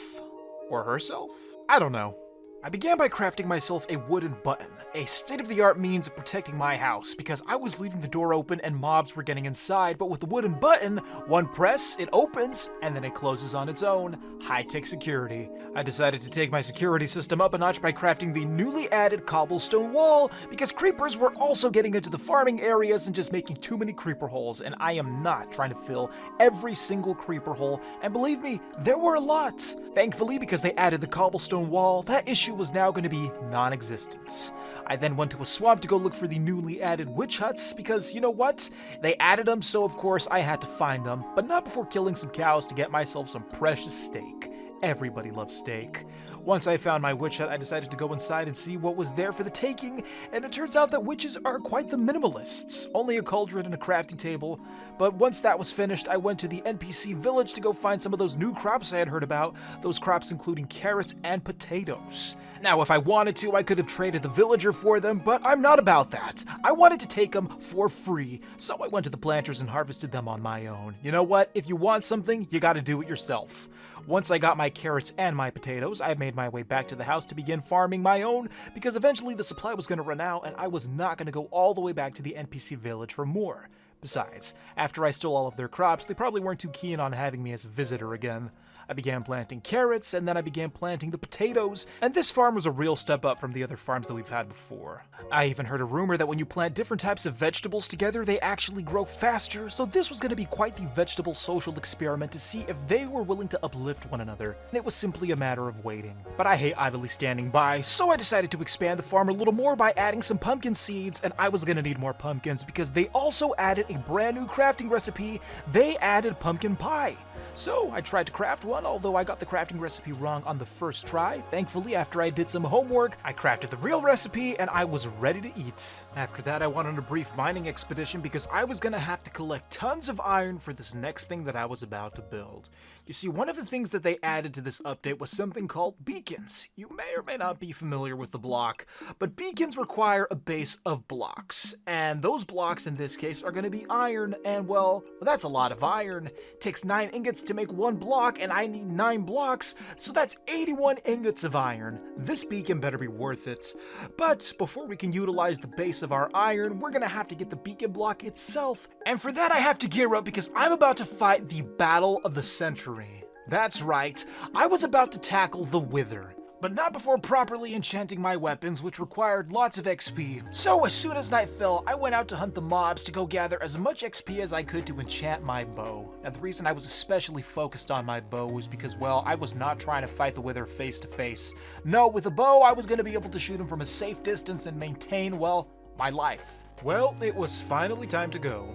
Speaker 1: Or herself? I don't know. I began by crafting myself a wooden button, a state-of-the-art means of protecting my house, because I was leaving the door open and mobs were getting inside, but with the wooden button, one press, it opens, and then it closes on its own. High-tech security. I decided to take my security system up a notch by crafting the newly added cobblestone wall, because creepers were also getting into the farming areas and just making too many creeper holes, and I am not trying to fill every single creeper hole, and believe me, there were a lot. Thankfully, because they added the cobblestone wall, that issue was now going to be non-existent. I then went to a swamp to go look for the newly added witch huts because, you know what? They added them, so of course I had to find them, but not before killing some cows to get myself some precious steak. Everybody loves steak. Once I found my witch hut, I decided to go inside and see what was there for the taking, and it turns out that witches are quite the minimalists. Only a cauldron and a crafting table. But once that was finished, I went to the NPC village to go find some of those new crops I had heard about, those crops including carrots and potatoes. Now, if I wanted to, I could have traded the villager for them, but I'm not about that. I wanted to take them for free, so I went to the planters and harvested them on my own. You know what? If you want something, you gotta do it yourself. Once I got my carrots and my potatoes, I made my way back to the house to begin farming my own, because eventually the supply was going to run out and I was not going to go all the way back to the NPC village for more. Besides, after I stole all of their crops, they probably weren't too keen on having me as a visitor again. I began planting carrots, and then I began planting the potatoes, and this farm was a real step up from the other farms that we've had before. I even heard a rumor that when you plant different types of vegetables together, they actually grow faster, so this was going to be quite the vegetable social experiment to see if they were willing to uplift one another, and it was simply a matter of waiting. But I hate idly standing by, so I decided to expand the farm a little more by adding some pumpkin seeds, and I was going to need more pumpkins because they also added a brand new crafting recipe. They added pumpkin pie. So I tried to craft one, although I got the crafting recipe wrong on the first try. Thankfully, after I did some homework, I crafted the real recipe and I was ready to eat. After that, I went on a brief mining expedition because I was gonna have to collect tons of iron for this next thing that I was about to build. You see, one of the things that they added to this update was something called beacons. You may or may not be familiar with the block, but beacons require a base of blocks, and those blocks in this case are gonna be iron, and well, that's a lot of iron. It takes 9 ingots to make one block, and I need 9 blocks, so that's 81 ingots of iron. This beacon better be worth it. But before we can utilize the base of our iron, we're gonna have to get the beacon block itself, and for that I have to gear up because I'm about to fight the battle of the century. That's right, I was about to tackle the Wither. But not before properly enchanting my weapons, which required lots of XP. So as soon as night fell, I went out to hunt the mobs to go gather as much XP as I could to enchant my bow. Now the reason I was especially focused on my bow was because, well, I was not trying to fight the Wither face to face. No, with a bow, I was going to be able to shoot him from a safe distance and maintain, well, my life. Well, it was finally time to go.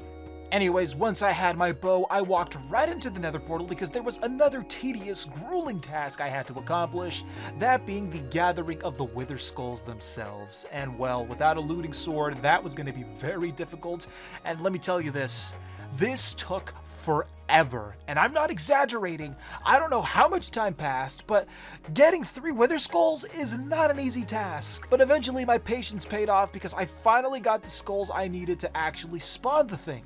Speaker 1: Anyways, once I had my bow, I walked right into the nether portal because there was another tedious, grueling task I had to accomplish, that being the gathering of the Wither skulls themselves. And well, without a looting sword, that was going to be very difficult, and let me tell you this took forever, and I'm not exaggerating. I don't know how much time passed, but getting 3 Wither skulls is not an easy task. But eventually my patience paid off because I finally got the skulls I needed to actually spawn the thing.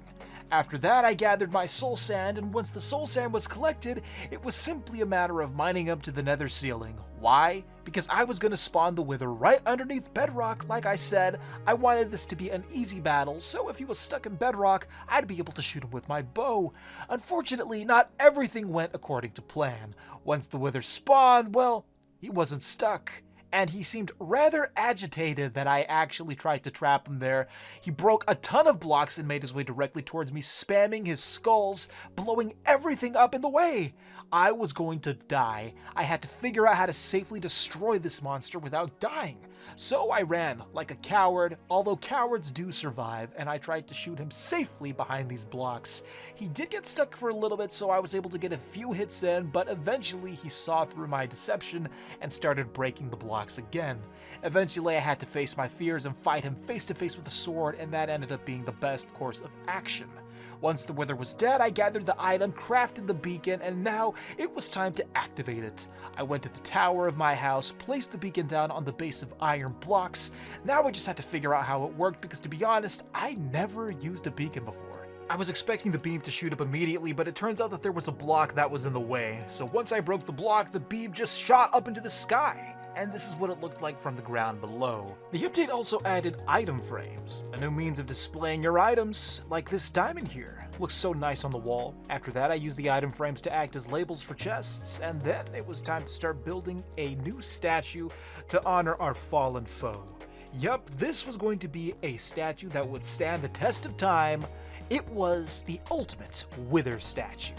Speaker 1: After that, I gathered my soul sand, and once the soul sand was collected, it was simply a matter of mining up to the nether ceiling. Why? Because I was going to spawn the Wither right underneath bedrock. Like I said, I wanted this to be an easy battle, so if he was stuck in bedrock, I'd be able to shoot him with my bow. Unfortunately, not everything went according to plan. Once the Wither spawned, well, he wasn't stuck. And he seemed rather agitated that I actually tried to trap him there. He broke a ton of blocks and made his way directly towards me, spamming his skulls, blowing everything up in the way. I was going to die. I had to figure out how to safely destroy this monster without dying. So I ran like a coward, although cowards do survive, and I tried to shoot him safely behind these blocks. He did get stuck for a little bit, so I was able to get a few hits in, but eventually he saw through my deception and started breaking the blocks again. Eventually I had to face my fears and fight him face to face with a sword, and that ended up being the best course of action. Once the Wither was dead, I gathered the item, crafted the beacon, and now it was time to activate it. I went to the tower of my house, placed the beacon down on the base of iron blocks. Now I just had to figure out how it worked because, to be honest, I never used a beacon before. I was expecting the beam to shoot up immediately, but it turns out that there was a block that was in the way. So once I broke the block, the beam just shot up into the sky. and this is what it looked like from the ground below. The update also added item frames, a new means of displaying your items, like this diamond here. Looks so nice on the wall. After that, I used the item frames to act as labels for chests, and then it was time to start building a new statue to honor our fallen foe. Yup, this was going to be a statue that would stand the test of time. It was the ultimate Wither statue.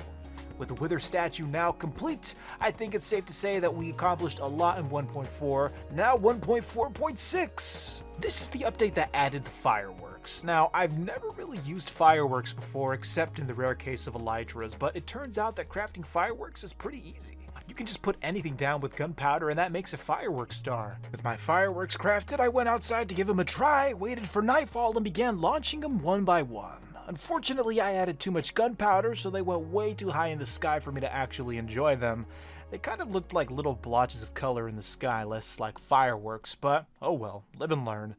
Speaker 1: With the Wither statue now complete, I think it's safe to say that we accomplished a lot in 1.4, now 1.4.6. This is the update that added the fireworks. Now, I've never really used fireworks before, except in the rare case of elytras, but it turns out that crafting fireworks is pretty easy. You can just put anything down with gunpowder and that makes a fireworks star. With my fireworks crafted, I went outside to give them a try, waited for nightfall, and began launching them one by one. Unfortunately, I added too much gunpowder, so they went way too high in the sky for me to actually enjoy them. They kind of looked like little blotches of color in the sky, less like fireworks, but oh well, live and learn.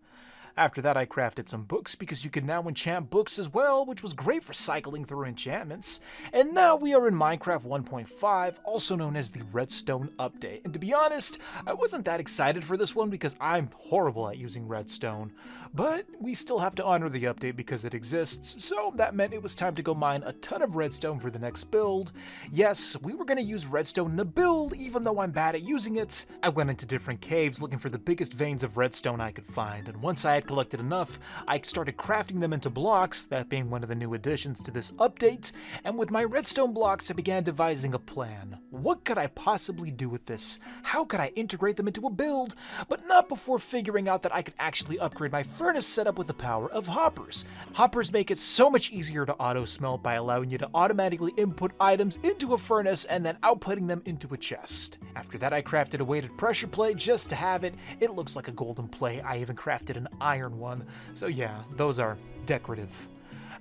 Speaker 1: After that, I crafted some books because you can now enchant books as well, which was great for cycling through enchantments. And now we are in Minecraft 1.5, also known as the Redstone update. And to be honest, I wasn't that excited for this one because I'm horrible at using redstone. But we still have to honor the update because it exists, so that meant it was time to go mine a ton of redstone for the next build. Yes, we were going to use redstone in a build, even though I'm bad at using it. I went into different caves looking for the biggest veins of redstone I could find, and once I had collected enough, I started crafting them into blocks, that being one of the new additions to this update, and with my redstone blocks I began devising a plan. What could I possibly do with this? How could I integrate them into a build? But not before figuring out that I could actually upgrade my furnace setup with the power of hoppers. Hoppers make it so much easier to auto smelt by allowing you to automatically input items into a furnace and then outputting them into a chest. After that, I crafted a weighted pressure plate just to have it. It looks like a golden plate. I even crafted an iron one. So yeah, those are decorative.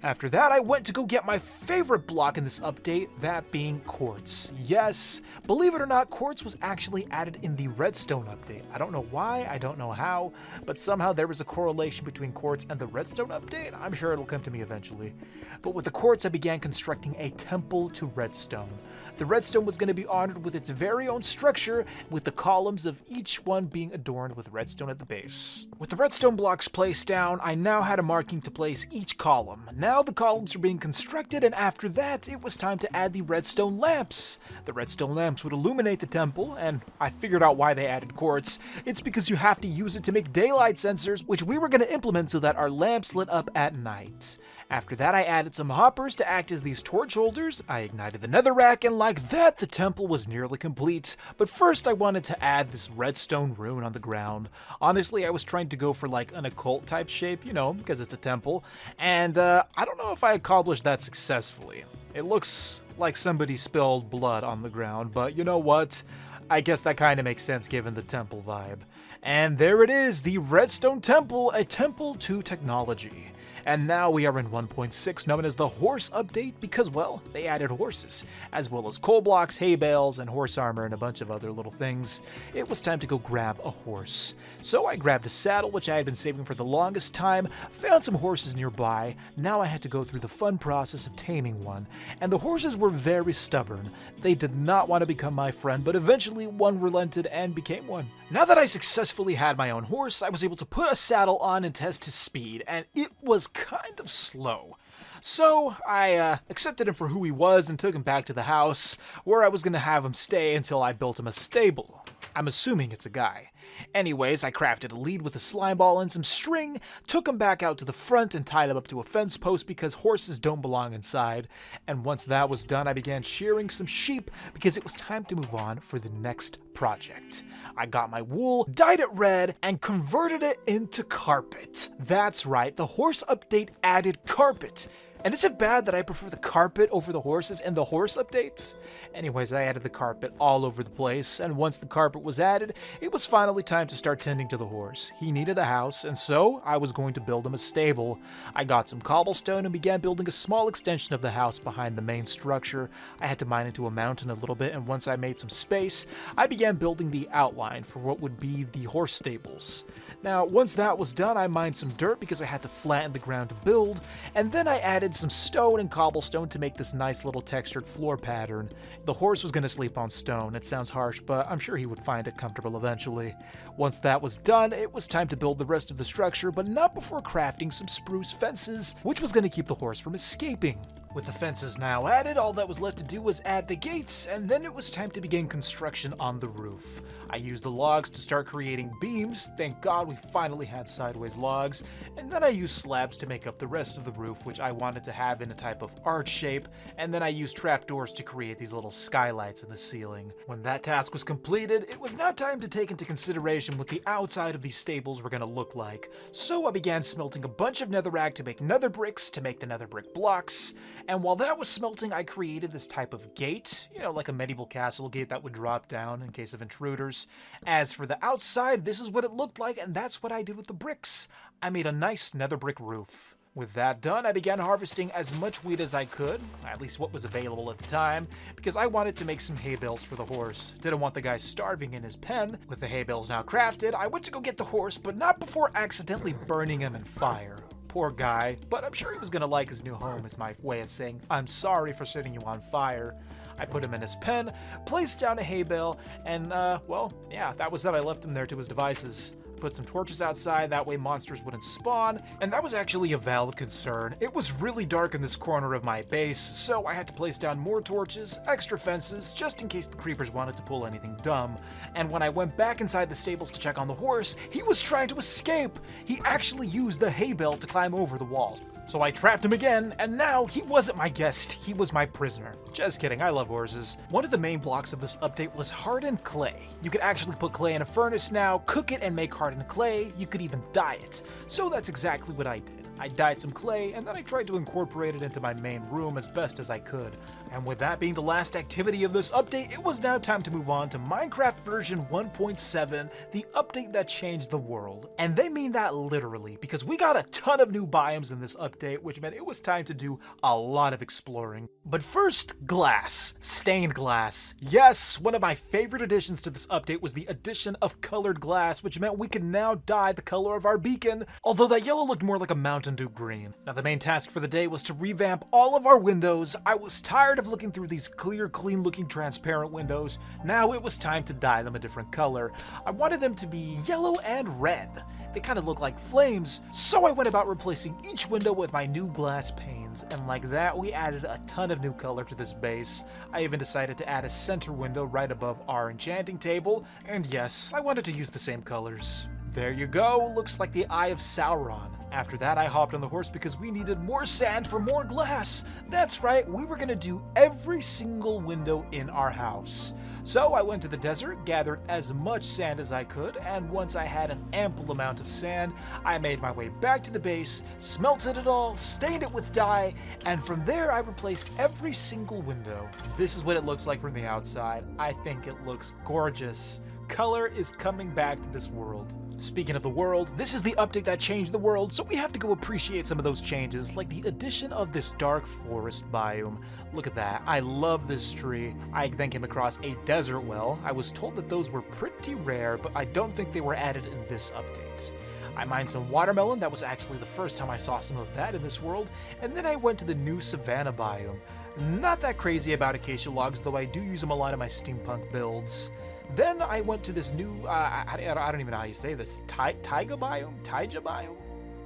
Speaker 1: After that, I went to go get my favorite block in this update, that being quartz. Yes, believe it or not, quartz was actually added in the redstone update. I don't know why, I don't know how, but somehow there was a correlation between quartz and the redstone update. I'm sure it'll come to me eventually. But with the quartz, I began constructing a temple to redstone. The redstone was going to be honored with its very own structure, with the columns of each one being adorned with redstone at the base. With the redstone blocks placed down, I now had a marking to place each column. Now the columns were being constructed, and after that, it was time to add the redstone lamps. The redstone lamps would illuminate the temple, and I figured out why they added quartz. It's because you have to use it to make daylight sensors, which we were going to implement so that our lamps lit up at night. After that, I added some hoppers to act as these torch holders. I ignited the netherrack, and like that, the temple was nearly complete. But first, I wanted to add this redstone rune on the ground. Honestly, I was trying to go for like an occult type shape, you know, because it's a temple. And I don't know if I accomplished that successfully. It looks like somebody spilled blood on the ground, but you know what? I guess that kind of makes sense given the temple vibe. And there it is, the Redstone Temple, a temple to technology. And now we are in 1.6, known as the Horse Update, because, well, they added horses, as well as coal blocks, hay bales, and horse armor, and a bunch of other little things. It was time to go grab a horse. So I grabbed a saddle, which I had been saving for the longest time, found some horses nearby. Now I had to go through the fun process of taming one, and the horses were very stubborn. They did not want to become my friend, but eventually one relented and became one. Now that I successfully had my own horse, I was able to put a saddle on and test his speed, and it was kind of slow. So I accepted him for who he was and took him back to the house, where I was going to have him stay until I built him a stable. I'm assuming it's a guy. Anyways, I crafted a lead with a slime ball and some string, took him back out to the front and tied him up to a fence post because horses don't belong inside. And once that was done, I began shearing some sheep because it was time to move on for the next project. I got my wool, dyed it red, and converted it into carpet. That's right, the horse update added carpet. And is it bad that I prefer the carpet over the horses in the horse updates? Anyways, I added the carpet all over the place, and once the carpet was added, it was finally time to start tending to the horse. He needed a house, and so I was going to build him a stable. I got some cobblestone and began building a small extension of the house behind the main structure. I had to mine into a mountain a little bit, and once I made some space, I began building the outline for what would be the horse stables. Now, once that was done, I mined some dirt because I had to flatten the ground to build, and then I added added some stone and cobblestone to make this nice little textured floor pattern. The horse was going to sleep on stone. It sounds harsh, but I'm sure he would find it comfortable eventually. Once that was done, it was time to build the rest of the structure, but not before crafting some spruce fences, which was going to keep the horse from escaping. With the fences now added, all that was left to do was add the gates, and then it was time to begin construction on the roof. I used the logs to start creating beams, thank God we finally had sideways logs, and then I used slabs to make up the rest of the roof, which I wanted to have in a type of arch shape, and then I used trapdoors to create these little skylights in the ceiling. When that task was completed, it was now time to take into consideration what the outside of these stables were going to look like. So I began smelting a bunch of netherrack to make nether bricks, to make the nether brick blocks. And while that was smelting, I created this type of gate, like a medieval castle gate that would drop down in case of intruders. As for the outside, this is what it looked like, and that's what I did with the bricks. I made a nice nether brick roof. With that done, I began harvesting as much wheat as I could, at least what was available at the time, because I wanted to make some hay bales for the horse. Didn't want the guy starving in his pen. With the hay bales now crafted, I went to go get the horse, but not before accidentally burning him in fire. Poor guy, but I'm sure he was gonna like his new home, is my way of saying I'm sorry for setting you on fire. I put him in his pen, placed down a hay bale, and well, yeah, that was it. I left him there to his devices. Put some torches outside, that way monsters wouldn't spawn, and that was actually a valid concern. It was really dark in this corner of my base, so I had to place down more torches, extra fences, just in case the creepers wanted to pull anything dumb. And when I went back inside the stables to check on the horse, he was trying to escape! He actually used the hay bale to climb over the walls. So I trapped him again, and now he wasn't my guest, he was my prisoner. Just kidding, I love horses. One of the main blocks of this update was hardened clay. You could actually put clay in a furnace now, cook it and make hardened clay. You could even dye it. So that's exactly what I did. I dyed some clay, and then I tried to incorporate it into my main room as best as I could. And with that being the last activity of this update, it was now time to move on to Minecraft version 1.7, the update that changed the world. And they mean that literally, because we got a ton of new biomes in this update, which meant it was time to do a lot of exploring. But first, glass. Stained glass. Yes, one of my favorite additions to this update was the addition of colored glass, which meant we could now dye the color of our beacon, although that yellow looked more like a Mountain Dew green. Now the main task for the day was to revamp all of our windows. I was tired of looking through these clear, clean looking transparent windows. Now it was time to dye them a different color. I wanted them to be yellow and red. They kind of look like flames, so I went about replacing each window with my new glass panes, and like that we added a ton of new color to this base. I even decided to add a center window right above our enchanting table, and yes, I wanted to use the same colors. There you go, looks like the Eye of Sauron. After that, I hopped on the horse because we needed more sand for more glass. That's right, we were gonna do every single window in our house. So I went to the desert, gathered as much sand as I could, and once I had an ample amount of sand, I made my way back to the base, smelted it all, stained it with dye, and from there I replaced every single window. This is what it looks like from the outside. I think it looks gorgeous. Color is coming back to this world. Speaking of the world, this is the update that changed the world, so we have to go appreciate some of those changes, like the addition of this dark forest biome. Look at that, I love this tree. I then came across a desert well. I was told that those were pretty rare, but I don't think they were added in this update. I mined some watermelon, that was actually the first time I saw some of that in this world, and then I went to the new savanna biome. Not that crazy about acacia logs, though I do use them a lot in my steampunk builds. Then I went to this new, I don't even know how you say this, taiga biome? Taiga biome?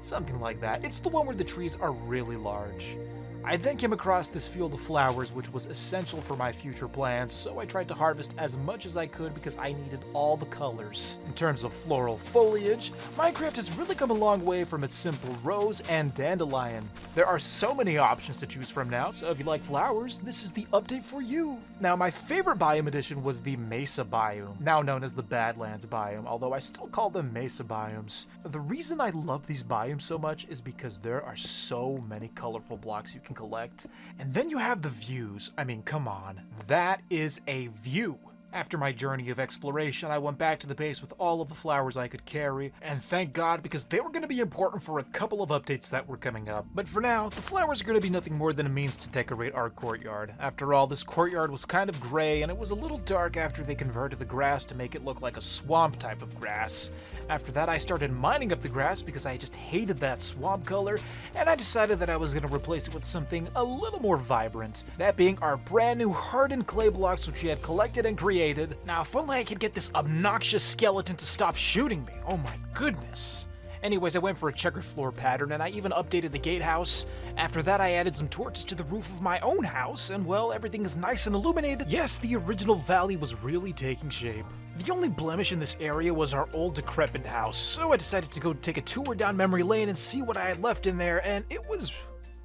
Speaker 1: Something like that. It's the one where the trees are really large. I then came across this field of flowers, which was essential for my future plans, so I tried to harvest as much as I could because I needed all the colors. In terms of floral foliage, Minecraft has really come a long way from its simple rose and dandelion. There are so many options to choose from now, so if you like flowers, this is the update for you. Now, my favorite biome addition was the mesa biome, now known as the Badlands biome, although I still call them mesa biomes. The reason I love these biomes so much is because there are so many colorful blocks you can collect. And then you have the views. I mean, come on. That is a view. After my journey of exploration, I went back to the base with all of the flowers I could carry, and thank God, because they were going to be important for a couple of updates that were coming up. But for now, the flowers are going to be nothing more than a means to decorate our courtyard. After all, this courtyard was kind of gray, and it was a little dark after they converted the grass to make it look like a swamp type of grass. After that, I started mining up the grass because I just hated that swamp color, and I decided that I was going to replace it with something a little more vibrant. That being our brand new hardened clay blocks, which we had collected and created. Now, if only I could get this obnoxious skeleton to stop shooting me. Oh my goodness. Anyways, I went for a checkered floor pattern, and I even updated the gatehouse. After that, I added some torches to the roof of my own house, and well, everything is nice and illuminated. Yes, the original valley was really taking shape. The only blemish in this area was our old decrepit house, so I decided to go take a tour down memory lane and see what I had left in there, and it was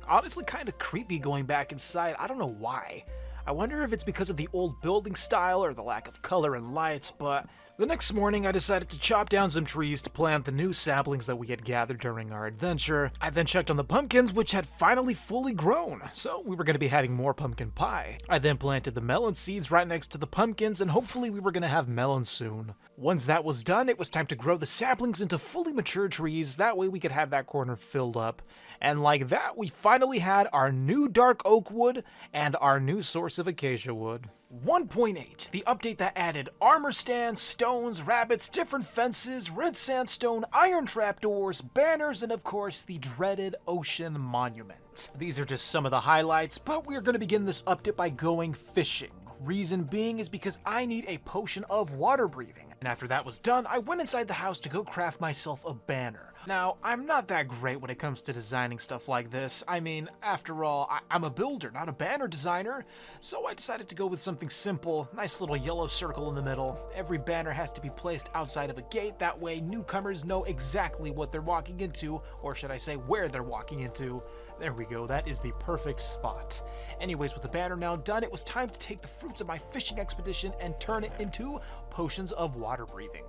Speaker 1: honestly kind of creepy going back inside. I don't know why. I wonder if it's because of the old building style or the lack of color and lights, but the next morning I decided to chop down some trees to plant the new saplings that we had gathered during our adventure. I then checked on the pumpkins, which had finally fully grown, so we were going to be having more pumpkin pie. I then planted the melon seeds right next to the pumpkins, and hopefully we were going to have melons soon. Once that was done, it was time to grow the saplings into fully mature trees. That way we could have that corner filled up. And like that, we finally had our new dark oak wood and our new source of acacia wood. 1.8, the update that added armor stands, stones, rabbits, different fences, red sandstone, iron trapdoors, banners, and of course the dreaded ocean monument. These are just some of the highlights, but we're going to begin this update by going fishing. Reason being is because I need a potion of water breathing. And after that was done, I went inside the house to go craft myself a banner. Now, I'm not that great when it comes to designing stuff like this. I mean, after all, I'm a builder, not a banner designer. So I decided to go with something simple, nice little yellow circle in the middle. Every banner has to be placed outside of a gate, that way newcomers know exactly what they're walking into, or should I say where they're walking into. There we go, that is the perfect spot. Anyways, with the banner now done, it was time to take the fruits of my fishing expedition and turn it into potions of water breathing.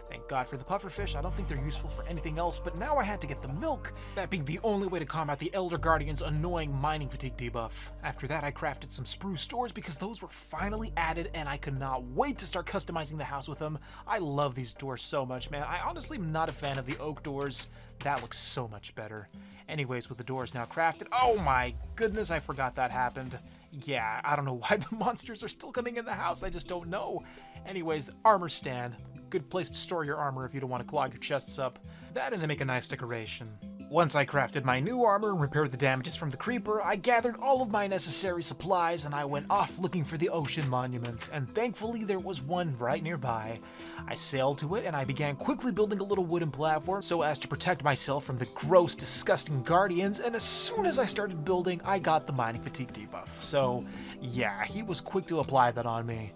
Speaker 1: Thank God for the pufferfish. I don't think they're useful for anything else, but now I had to get the milk, that being the only way to combat the Elder Guardian's annoying mining fatigue debuff. After that, I crafted some spruce doors because those were finally added, and I could not wait to start customizing the house with them. I love these doors so much, man. I honestly am not a fan of the oak doors. That looks so much better. Anyways, with the doors now crafted, oh my goodness, I forgot that happened. Yeah, I don't know why the monsters are still coming in the house, I just don't know. Anyways, the armor stand. Good place to store your armor if you don't want to clog your chests up. That and then make a nice decoration. Once I crafted my new armor and repaired the damages from the creeper, I gathered all of my necessary supplies and I went off looking for the ocean monument, and thankfully there was one right nearby. I sailed to it and I began quickly building a little wooden platform so as to protect myself from the gross, disgusting guardians, and as soon as I started building, I got the mining fatigue debuff. So yeah, he was quick to apply that on me.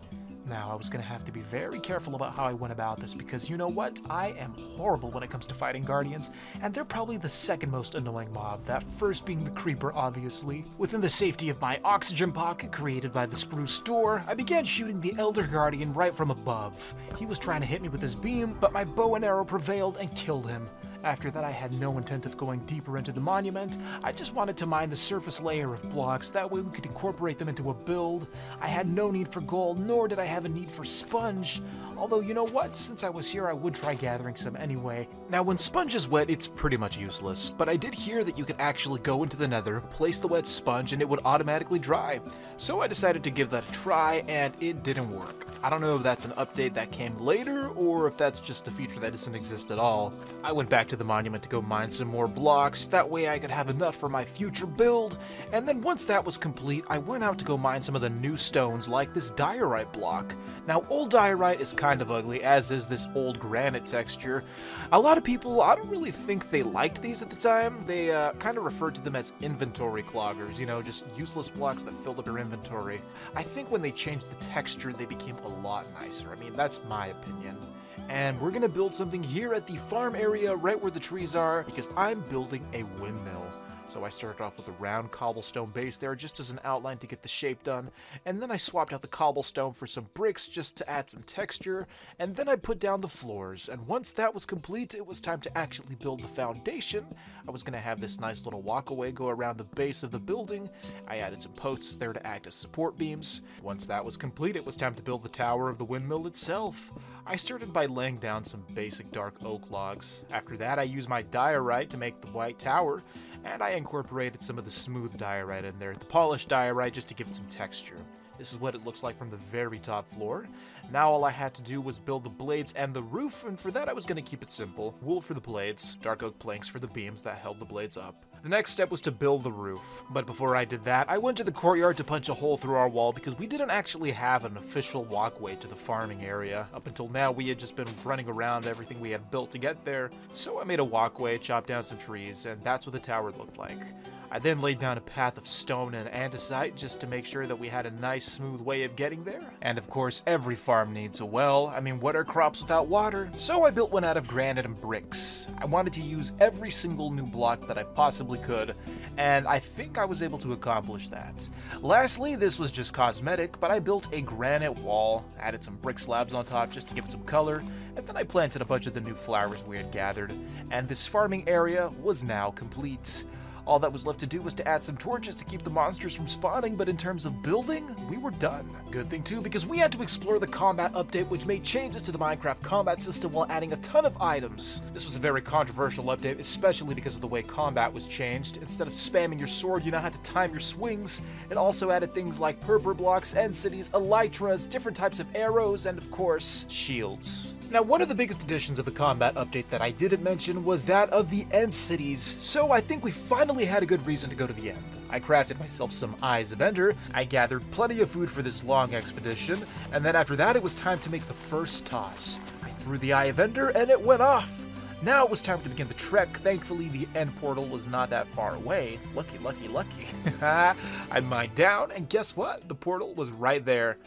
Speaker 1: Now, I was going to have to be very careful about how I went about this because you know what? I am horrible when it comes to fighting guardians, and they're probably the second most annoying mob, that first being the creeper, obviously. Within the safety of my oxygen pocket created by the spruce door, I began shooting the Elder Guardian right from above. He was trying to hit me with his beam, but my bow and arrow prevailed and killed him. After that, I had no intent of going deeper into the monument. I just wanted to mine the surface layer of blocks, that way we could incorporate them into a build. I had no need for gold, nor did I have a need for sponge. Although, you know what? Since I was here, I would try gathering some anyway. Now, when sponge is wet, it's pretty much useless, but I did hear that you could actually go into the nether, place the wet sponge, and it would automatically dry. So I decided to give that a try, and it didn't work. I don't know if that's an update that came later, or if that's just a feature that doesn't exist at all. I went back to the monument to go mine some more blocks, that way I could have enough for my future build, and then once that was complete, I went out to go mine some of the new stones like this diorite block. Now, old diorite is kind of ugly, as is this old granite texture. A lot of people, I don't really think they liked these at the time. They kind of referred to them as inventory cloggers, you know, just useless blocks that filled up your inventory. I think when they changed the texture, they became a lot nicer. I mean, that's my opinion. And we're gonna build something here at the farm area right where the trees are because I'm building a windmill. So I started off with a round cobblestone base there just as an outline to get the shape done, and then I swapped out the cobblestone for some bricks just to add some texture, and then I put down the floors, and once that was complete, it was time to actually build the foundation. I was going to have this nice little walkway go around the base of the building. I added some posts there to act as support beams. Once that was complete, it was time to build the tower of the windmill itself. I started by laying down some basic dark oak logs. After that, I used my diorite to make the white tower, and I incorporated some of the smooth diorite in there, the polished diorite, just to give it some texture. This is what it looks like from the very top floor. Now all I had to do was build the blades and the roof, and for that I was going to keep it simple. Wool for the blades, dark oak planks for the beams that held the blades up. The next step was to build the roof, but before I did that, I went to the courtyard to punch a hole through our wall because we didn't actually have an official walkway to the farming area. Up until now, we had just been running around everything we had built to get there, so I made a walkway, chopped down some trees, and that's what the tower looked like. I then laid down a path of stone and andesite just to make sure that we had a nice smooth way of getting there. And of course, every farm needs a well. I mean, what are crops without water? So I built one out of granite and bricks. I wanted to use every single new block that I possibly could, and I think I was able to accomplish that. Lastly, this was just cosmetic, but I built a granite wall, added some brick slabs on top just to give it some color, and then I planted a bunch of the new flowers we had gathered, and this farming area was now complete. All that was left to do was to add some torches to keep the monsters from spawning, but in terms of building, we were done. Good thing too, because we had to explore the combat update, which made changes to the Minecraft combat system while adding a ton of items. This was a very controversial update, especially because of the way combat was changed. Instead of spamming your sword, you now had to time your swings. It also added things like purpur blocks, end cities, elytras, different types of arrows, and of course, shields. Now, one of the biggest additions of the combat update that I didn't mention was that of the end cities, so I think we finally had a good reason to go to the end. I crafted myself some Eyes of Ender, I gathered plenty of food for this long expedition, and then after that it was time to make the first toss. I threw the Eye of Ender and it went off. Now it was time to begin the trek. Thankfully, the end portal was not that far away. Lucky, lucky, lucky. I mined down, and guess what? The portal was right there.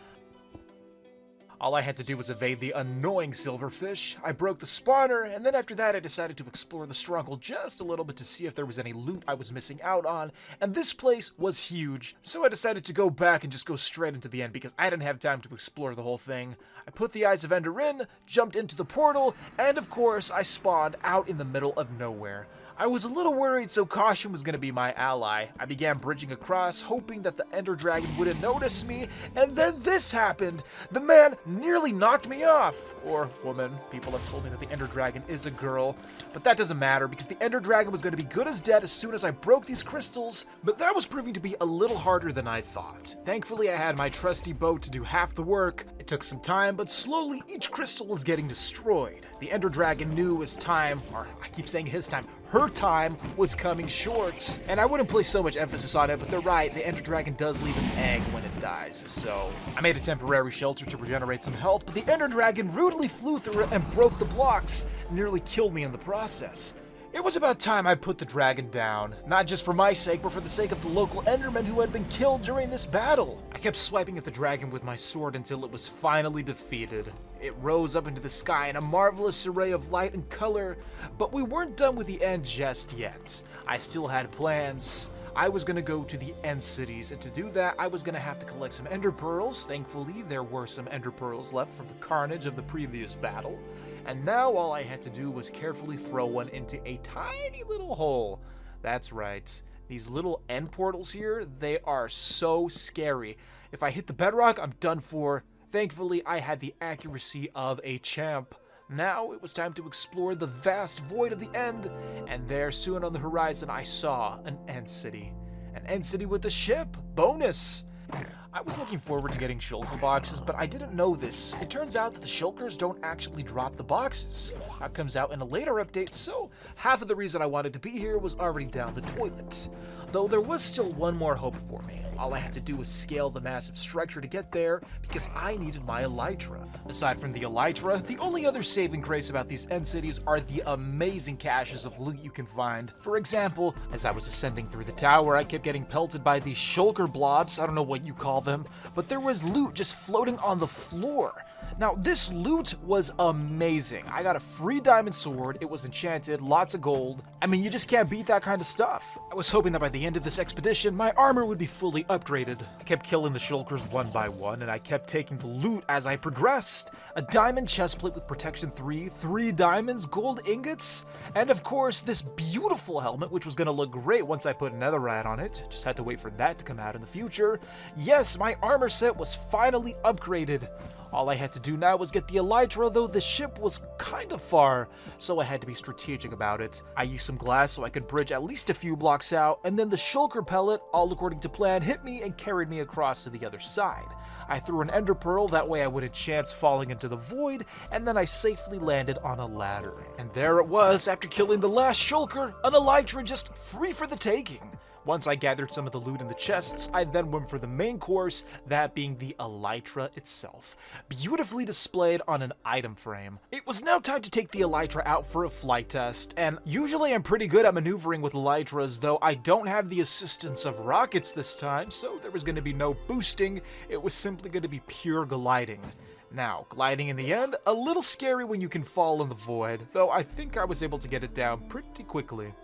Speaker 1: All I had to do was evade the annoying silverfish. I broke the spawner, and then after that I decided to explore the stronghold just a little bit to see if there was any loot I was missing out on, and this place was huge, so I decided to go back and just go straight into the end because I didn't have time to explore the whole thing. I put the Eyes of Ender in, jumped into the portal, and of course I spawned out in the middle of nowhere. I was a little worried, so caution was going to be my ally. I began bridging across, hoping that the Ender Dragon wouldn't notice me, and then this happened! The man nearly knocked me off! Or woman. People have told me that the Ender Dragon is a girl. But that doesn't matter, because the Ender Dragon was going to be good as dead as soon as I broke these crystals, but that was proving to be a little harder than I thought. Thankfully, I had my trusty bow to do half the work. It took some time, but slowly each crystal was getting destroyed. The Ender Dragon knew his time, or I keep saying his time, her time was coming short. And I wouldn't place so much emphasis on it, but they're right, the Ender Dragon does leave an egg when it dies. So I made a temporary shelter to regenerate some health, but the Ender Dragon rudely flew through it and broke the blocks, nearly killed me in the process. It was about time I put the dragon down, not just for my sake, but for the sake of the local Endermen who had been killed during this battle. I kept swiping at the dragon with my sword until it was finally defeated. It rose up into the sky in a marvelous array of light and color, but we weren't done with the end just yet. I still had plans. I was going to go to the end cities, and to do that, I was going to have to collect some ender pearls. Thankfully, there were some ender pearls left from the carnage of the previous battle. And now all I had to do was carefully throw one into a tiny little hole. That's right. These little end portals here, they are so scary. If I hit the bedrock, I'm done for. Thankfully, I had the accuracy of a champ. Now it was time to explore the vast void of the end, and there soon on the horizon I saw an end city. An end city with a ship! Bonus! I was looking forward to getting shulker boxes, but I didn't know this. It turns out that the shulkers don't actually drop the boxes. That comes out in a later update, so half of the reason I wanted to be here was already down the toilet. Though there was still one more hope for me. All I had to do was scale the massive structure to get there because I needed my elytra. Aside from the elytra, the only other saving grace about these end cities are the amazing caches of loot you can find. For example, as I was ascending through the tower, I kept getting pelted by these shulker blobs, I don't know what you call them, but there was loot just floating on the floor. Now, this loot was amazing. I got a free diamond sword, it was enchanted, lots of gold. I mean, you just can't beat that kind of stuff. I was hoping that by the end of this expedition, my armor would be fully upgraded. I kept killing the shulkers one by one, and I kept taking the loot as I progressed. A diamond chestplate with protection 3, 3 diamonds, gold ingots, and of course, this beautiful helmet, which was gonna look great once I put netherite on it. Just had to wait for that to come out in the future. Yes, my armor set was finally upgraded. All I had to do now was get the elytra, though the ship was kind of far, so I had to be strategic about it. I used some glass so I could bridge at least a few blocks out, and then the shulker pellet, all according to plan, hit me and carried me across to the other side. I threw an ender pearl, that way I wouldn't chance falling into the void, and then I safely landed on a ladder. And there it was, after killing the last shulker, an elytra just free for the taking. Once I gathered some of the loot in the chests, I then went for the main course, that being the elytra itself, beautifully displayed on an item frame. It was now time to take the elytra out for a flight test, and usually I'm pretty good at maneuvering with elytras, though I don't have the assistance of rockets this time, so there was going to be no boosting, it was simply going to be pure gliding. Now, gliding in the end, a little scary when you can fall in the void, though I think I was able to get it down pretty quickly.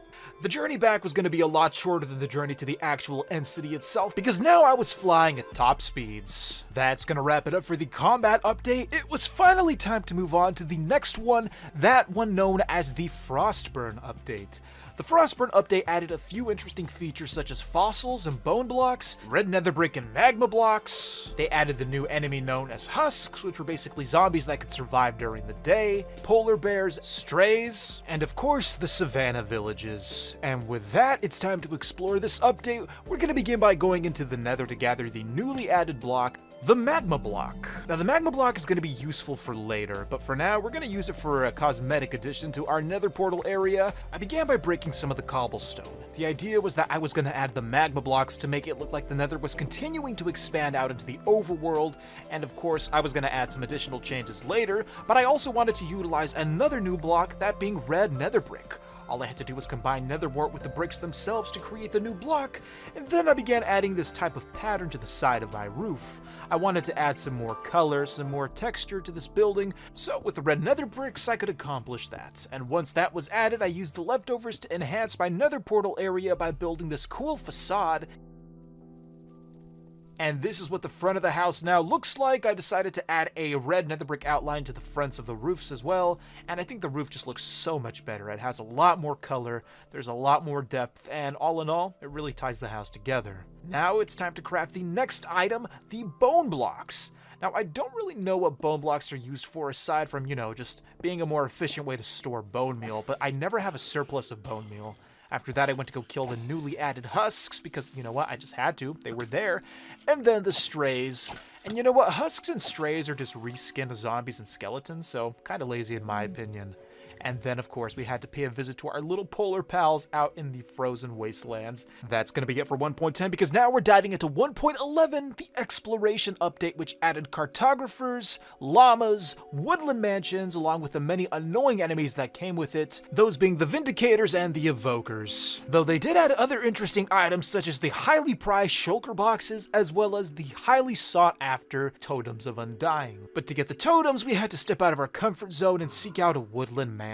Speaker 1: The journey back was going to be a lot shorter than the journey to the actual end city itself, because now I was flying at top speeds. That's going to wrap it up for the combat update. It was finally time to move on to the next one, that one known as the Frostburn update. The Frostburn update added a few interesting features such as fossils and bone blocks, red nether brick and magma blocks. They added the new enemy known as husks, which were basically zombies that could survive during the day, polar bears, strays, and of course the savannah villages. And with that, it's time to explore this update. We're going to begin by going into the nether to gather the newly added block, the magma block. Now the magma block is going to be useful for later, but for now we're going to use it for a cosmetic addition to our nether portal area. I began by breaking some of the cobblestone. The idea was that I was going to add the magma blocks to make it look like the nether was continuing to expand out into the overworld, and of course I was going to add some additional changes later, but I also wanted to utilize another new block, that being red nether brick. All I had to do was combine nether wart with the bricks themselves to create the new block, and then I began adding this type of pattern to the side of my roof. I wanted to add some more color, some more texture to this building, so with the red nether bricks I could accomplish that. And once that was added, I used the leftovers to enhance my nether portal area by building this cool facade. And this is what the front of the house now looks like. I decided to add a red nether brick outline to the fronts of the roofs as well, and I think the roof just looks so much better. It has a lot more color, there's a lot more depth, and all in all, it really ties the house together. Now it's time to craft the next item, the bone blocks. Now, I don't really know what bone blocks are used for aside from, just being a more efficient way to store bone meal, but I never have a surplus of bone meal. After that, I went to go kill the newly added husks, because, you know what, I just had to. They were there. And then the strays. And you know what, husks and strays are just reskinned zombies and skeletons, so kind of lazy in my opinion. And then, of course, we had to pay a visit to our little polar pals out in the frozen wastelands. That's going to be it for 1.10, because now we're diving into 1.11, the exploration update, which added cartographers, llamas, woodland mansions, along with the many annoying enemies that came with it, those being the Vindicators and the Evokers. Though they did add other interesting items, such as the highly prized shulker boxes, as well as the highly sought-after totems of undying. But to get the totems, we had to step out of our comfort zone and seek out a woodland mansion.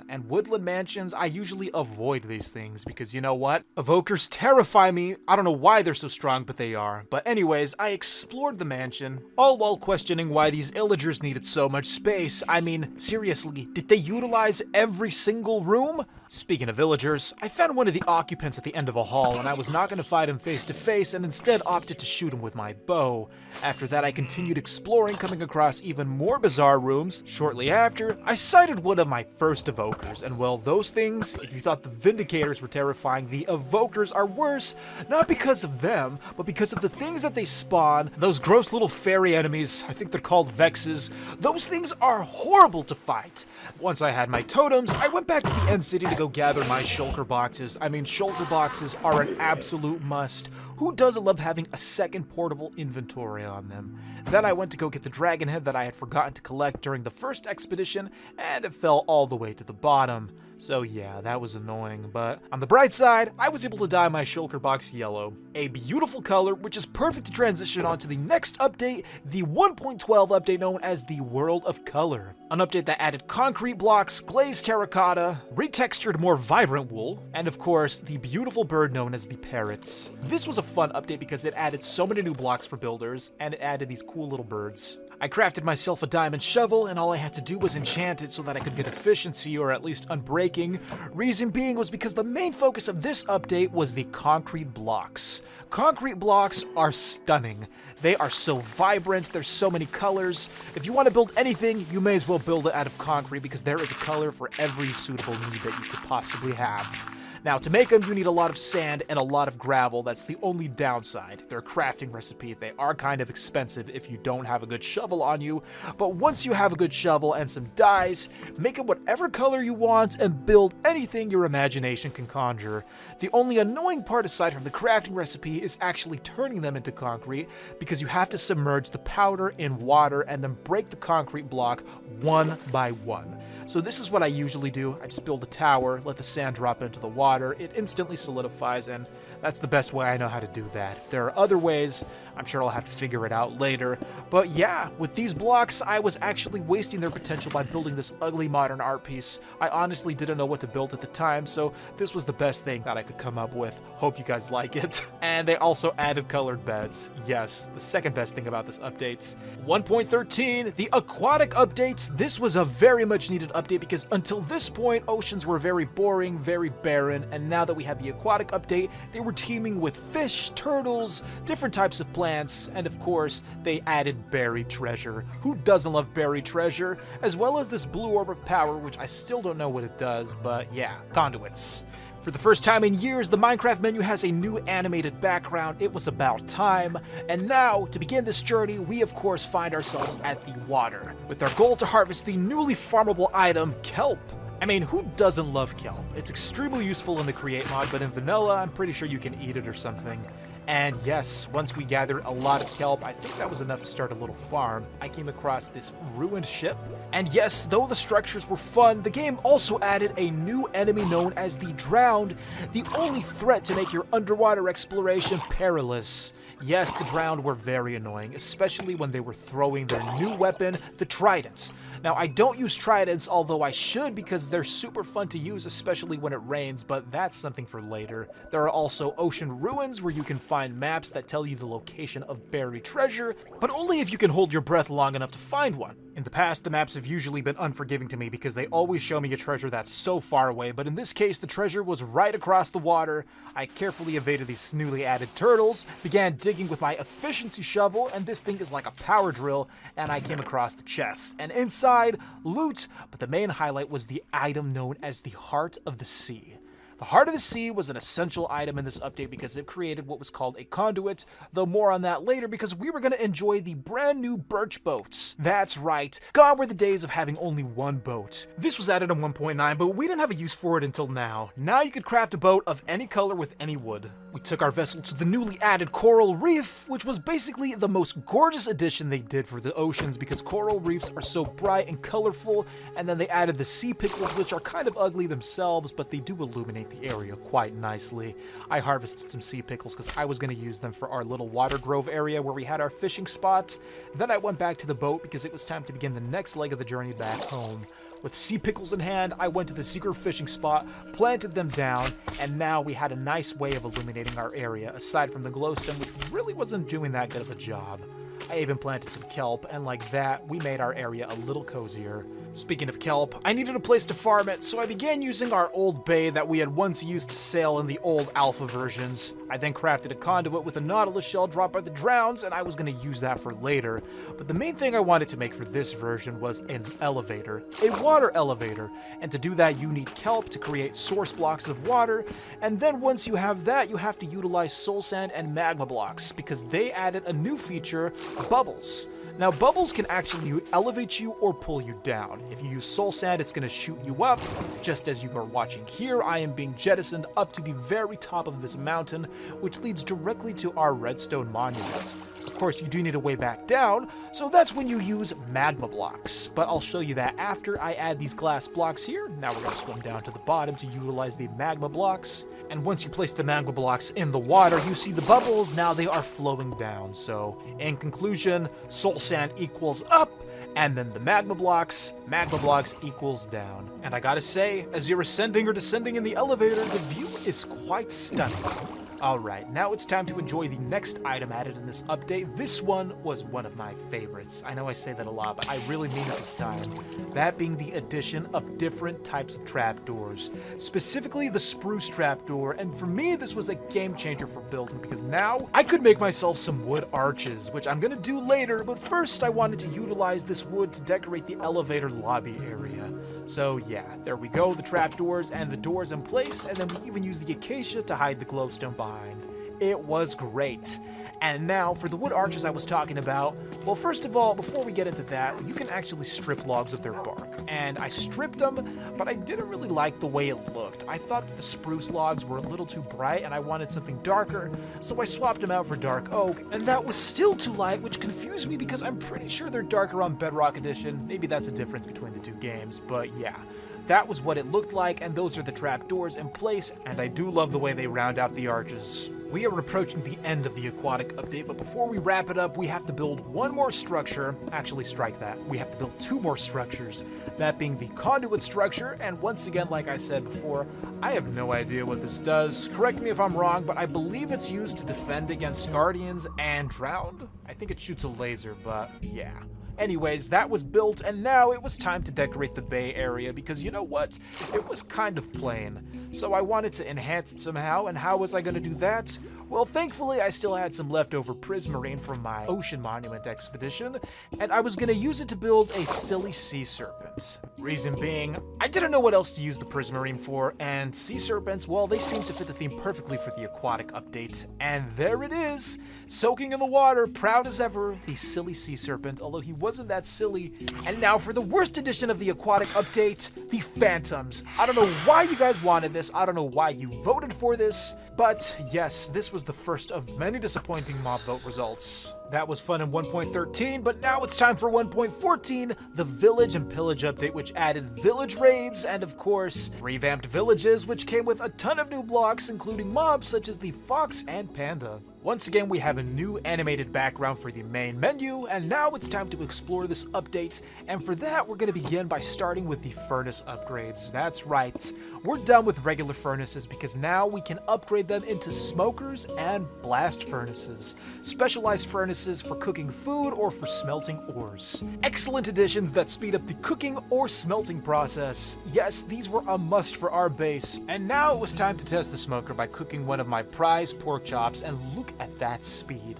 Speaker 1: And woodland mansions, I usually avoid these things because you know what? Evokers terrify me. I don't know why they're so strong, but they are. But anyways, I explored the mansion, all while questioning why these illagers needed so much space. I mean, seriously, did they utilize every single room? Speaking of villagers, I found one of the occupants at the end of a hall, and I was not going to fight him face to face and instead opted to shoot him with my bow. After that, I continued exploring, coming across even more bizarre rooms. Shortly after, I sighted one of my first evokers, and well, those things, if you thought the Vindicators were terrifying, the evokers are worse, not because of them, but because of the things that they spawn, those gross little fairy enemies, I think they're called Vexes. Those things are horrible to fight. Once I had my totems, I went back to the end city to go gather my shulker boxes. I mean, shulker boxes are an absolute must. Who doesn't love having a second portable inventory on them? Then I went to go get the dragon head that I had forgotten to collect during the first expedition, and it fell all the way to the bottom. So yeah, that was annoying, but on the bright side, I was able to dye my shulker box yellow. A beautiful color, which is perfect to transition on to the next update, the 1.12 update known as the World of Color. An update that added concrete blocks, glazed terracotta, retextured more vibrant wool, and of course, the beautiful bird known as the parrot. This was a fun update because it added so many new blocks for builders, and it added these cool little birds. I crafted myself a diamond shovel, and all I had to do was enchant it so that I could get efficiency or at least unbreaking. Reason being was because the main focus of this update was the concrete blocks. Concrete blocks are stunning. They are so vibrant, there's so many colors. If you want to build anything, you may as well build it out of concrete because there is a color for every suitable need that you could possibly have. Now, to make them, you need a lot of sand and a lot of gravel. That's the only downside. They're a crafting recipe. They are kind of expensive if you don't have a good shovel on you, but once you have a good shovel and some dyes, make it whatever color you want and build anything your imagination can conjure. The only annoying part aside from the crafting recipe is actually turning them into concrete, because you have to submerge the powder in water and then break the concrete block one by one. So this is what I usually do. I just build a tower, let the sand drop into the water, it instantly solidifies, and that's the best way I know how to do that. If there are other ways, I'm sure I'll have to figure it out later. But yeah, with these blocks, I was actually wasting their potential by building this ugly modern art piece. I honestly didn't know what to build at the time, so this was the best thing that I could come up with. Hope you guys like it. And they also added colored beds. Yes, the second best thing about this update. 1.13, the aquatic updates. This was a very much needed update because until this point, oceans were very boring, very barren, and now that we have the aquatic update, they were teeming with fish, turtles, different types of plants, and of course, they added buried treasure. Who doesn't love buried treasure? As well as this blue orb of power, which I still don't know what it does, but yeah, conduits. For the first time in years, the Minecraft menu has a new animated background. It was about time. And now, to begin this journey, we of course find ourselves at the water, with our goal to harvest the newly farmable item, kelp. I mean, who doesn't love kelp? It's extremely useful in the Create mod, but in vanilla, I'm pretty sure you can eat it or something. And yes, once we gathered a lot of kelp, I think that was enough to start a little farm. I came across this ruined ship. And yes, though the structures were fun, the game also added a new enemy known as the Drowned, the only threat to make your underwater exploration perilous. Yes, the Drowned were very annoying, especially when they were throwing their new weapon, the Tridents. Now, I don't use Tridents, although I should because they're super fun to use, especially when it rains, but that's something for later. There are also ocean ruins where you can find maps that tell you the location of buried treasure, but only if you can hold your breath long enough to find one. In the past, the maps have usually been unforgiving to me because they always show me a treasure that's so far away, but in this case, the treasure was right across the water. I carefully evaded these newly added turtles, began digging with my efficiency shovel, and this thing is like a power drill, and I came across the chest. And inside, loot, but the main highlight was the item known as the Heart of the Sea. The Heart of the Sea was an essential item in this update because it created what was called a conduit, though more on that later because we were going to enjoy the brand new birch boats. That's right, gone were the days of having only one boat. This was added in 1.9, but we didn't have a use for it until now. Now you could craft a boat of any color with any wood. We took our vessel to the newly added coral reef, which was basically the most gorgeous addition they did for the oceans because coral reefs are so bright and colorful, and then they added the sea pickles, which are kind of ugly themselves, but they do illuminate the area quite nicely. I harvested some sea pickles because I was going to use them for our little water grove area where we had our fishing spot. Then I went back to the boat because it was time to begin the next leg of the journey back home. With sea pickles in hand, I went to the secret fishing spot, planted them down, and now we had a nice way of illuminating our area, aside from the glowstone, which really wasn't doing that good of a job. I even planted some kelp, and like that, we made our area a little cozier. Speaking of kelp, I needed a place to farm it, so I began using our old bay that we had once used to sail in the old alpha versions. I then crafted a conduit with a nautilus shell dropped by the Drowns, and I was going to use that for later. But the main thing I wanted to make for this version was an elevator, a water elevator, and to do that you need kelp to create source blocks of water, and then once you have that, you have to utilize soul sand and magma blocks, because they added a new feature, bubbles. Now, bubbles can actually elevate you or pull you down. If you use soul sand, it's going to shoot you up. Just as you are watching here, I am being jettisoned up to the very top of this mountain, which leads directly to our redstone monument. Of course, you do need a way back down, so that's when you use magma blocks. But I'll show you that after I add these glass blocks here. Now we're going to swim down to the bottom to utilize the magma blocks. And once you place the magma blocks in the water, you see the bubbles. Now they are flowing down. So in conclusion, soul sand equals up, and then the magma blocks equals down. And I gotta say, as you're ascending or descending in the elevator, the view is quite stunning. Alright, now it's time to enjoy the next item added in this update. This one was one of my favorites. I know I say that a lot, but I really mean it this time. That being the addition of different types of trapdoors. Specifically the spruce trapdoor, and for me this was a game changer for building because now I could make myself some wood arches, which I'm gonna do later, but first I wanted to utilize this wood to decorate the elevator lobby area. So yeah, there we go, the trapdoors and the doors in place, and then we even used the acacia to hide the glowstone behind. It was great. And now, for the wood arches I was talking about, well, first of all, before we get into that, you can actually strip logs of their bark. And I stripped them, but I didn't really like the way it looked. I thought that the spruce logs were a little too bright, and I wanted something darker, so I swapped them out for dark oak, and that was still too light, which confused me because I'm pretty sure they're darker on Bedrock Edition. Maybe that's a difference between the two games, but yeah. That was what it looked like, and those are the trapdoors in place, and I do love the way they round out the arches. We are approaching the end of the aquatic update, but before we wrap it up, we have to build one more structure. Actually, strike that. We have to build two more structures, that being the conduit structure, and once again, like I said before, I have no idea what this does. Correct me if I'm wrong, but I believe it's used to defend against guardians and drowned. I think it shoots a laser, but yeah. Anyways, that was built, and now it was time to decorate the bay area because you know what? It was kind of plain. So I wanted to enhance it somehow, and how was I going to do that? Well, thankfully, I still had some leftover prismarine from my ocean monument expedition, and I was going to use it to build a silly sea serpent. Reason being, I didn't know what else to use the prismarine for, and sea serpents, well, they seem to fit the theme perfectly for the aquatic update. And there it is, soaking in the water, proud as ever, the silly sea serpent, although he wasn't that silly. And now for the worst edition of the aquatic update, the phantoms. I don't know why you guys wanted this, I don't know why you voted for this, but yes, this was the first of many disappointing mob vote results. That was fun in 1.13, but now it's time for 1.14, the Village and Pillage update, which added village raids and, of course, revamped villages, which came with a ton of new blocks, including mobs such as the fox and panda. Once again, we have a new animated background for the main menu, and now it's time to explore this update, and for that, we're going to begin by starting with the furnace upgrades. That's right, we're done with regular furnaces because now we can upgrade them into smokers and blast furnaces, specialized furnaces for cooking food or for smelting ores. Excellent additions that speed up the cooking or smelting process. Yes, these were a must for our base. And now it was time to test the smoker by cooking one of my prized pork chops, and look at that speed.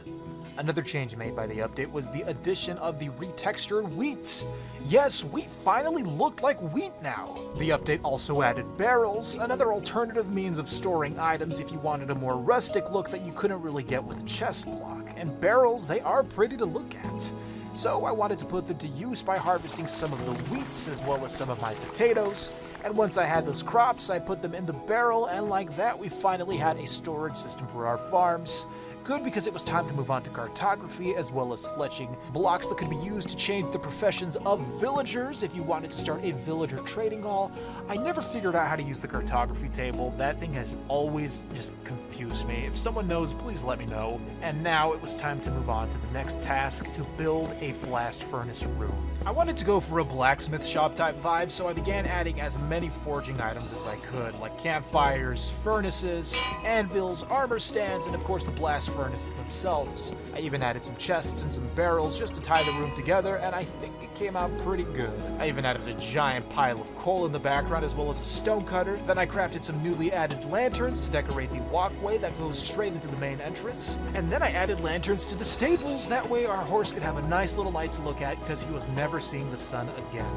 Speaker 1: Another change made by the update was the addition of the retextured wheat. Yes, wheat finally looked like wheat now. The update also added barrels, another alternative means of storing items if you wanted a more rustic look that you couldn't really get with chest block. And barrels, they are pretty to look at. So I wanted to put them to use by harvesting some of the wheats as well as some of my potatoes. And once I had those crops, I put them in the barrel, and like that, we finally had a storage system for our farms. Good, because it was time to move on to cartography as well as fletching, blocks that could be used to change the professions of villagers if you wanted to start a villager trading hall. I never figured out how to use the cartography table. That thing has always just confused me. If someone knows, please let me know. And now it was time to move on to the next task, to build a blast furnace room. I wanted to go for a blacksmith shop type vibe, so I began adding as many forging items as I could, like campfires, furnaces, anvils, armor stands, and of course the blast furnaces themselves. I even added some chests and some barrels just to tie the room together, and I think it came out pretty good. I even added a giant pile of coal in the background as well as a stone cutter. Then I crafted some newly added lanterns to decorate the walkway that goes straight into the main entrance. And then I added lanterns to the stables, that way our horse could have a nice little light to look at because he was never seeing the sun again.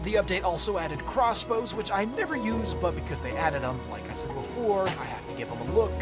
Speaker 1: The update also added crossbows, which I never use, but because they added them, like I said before, I have to give them a look.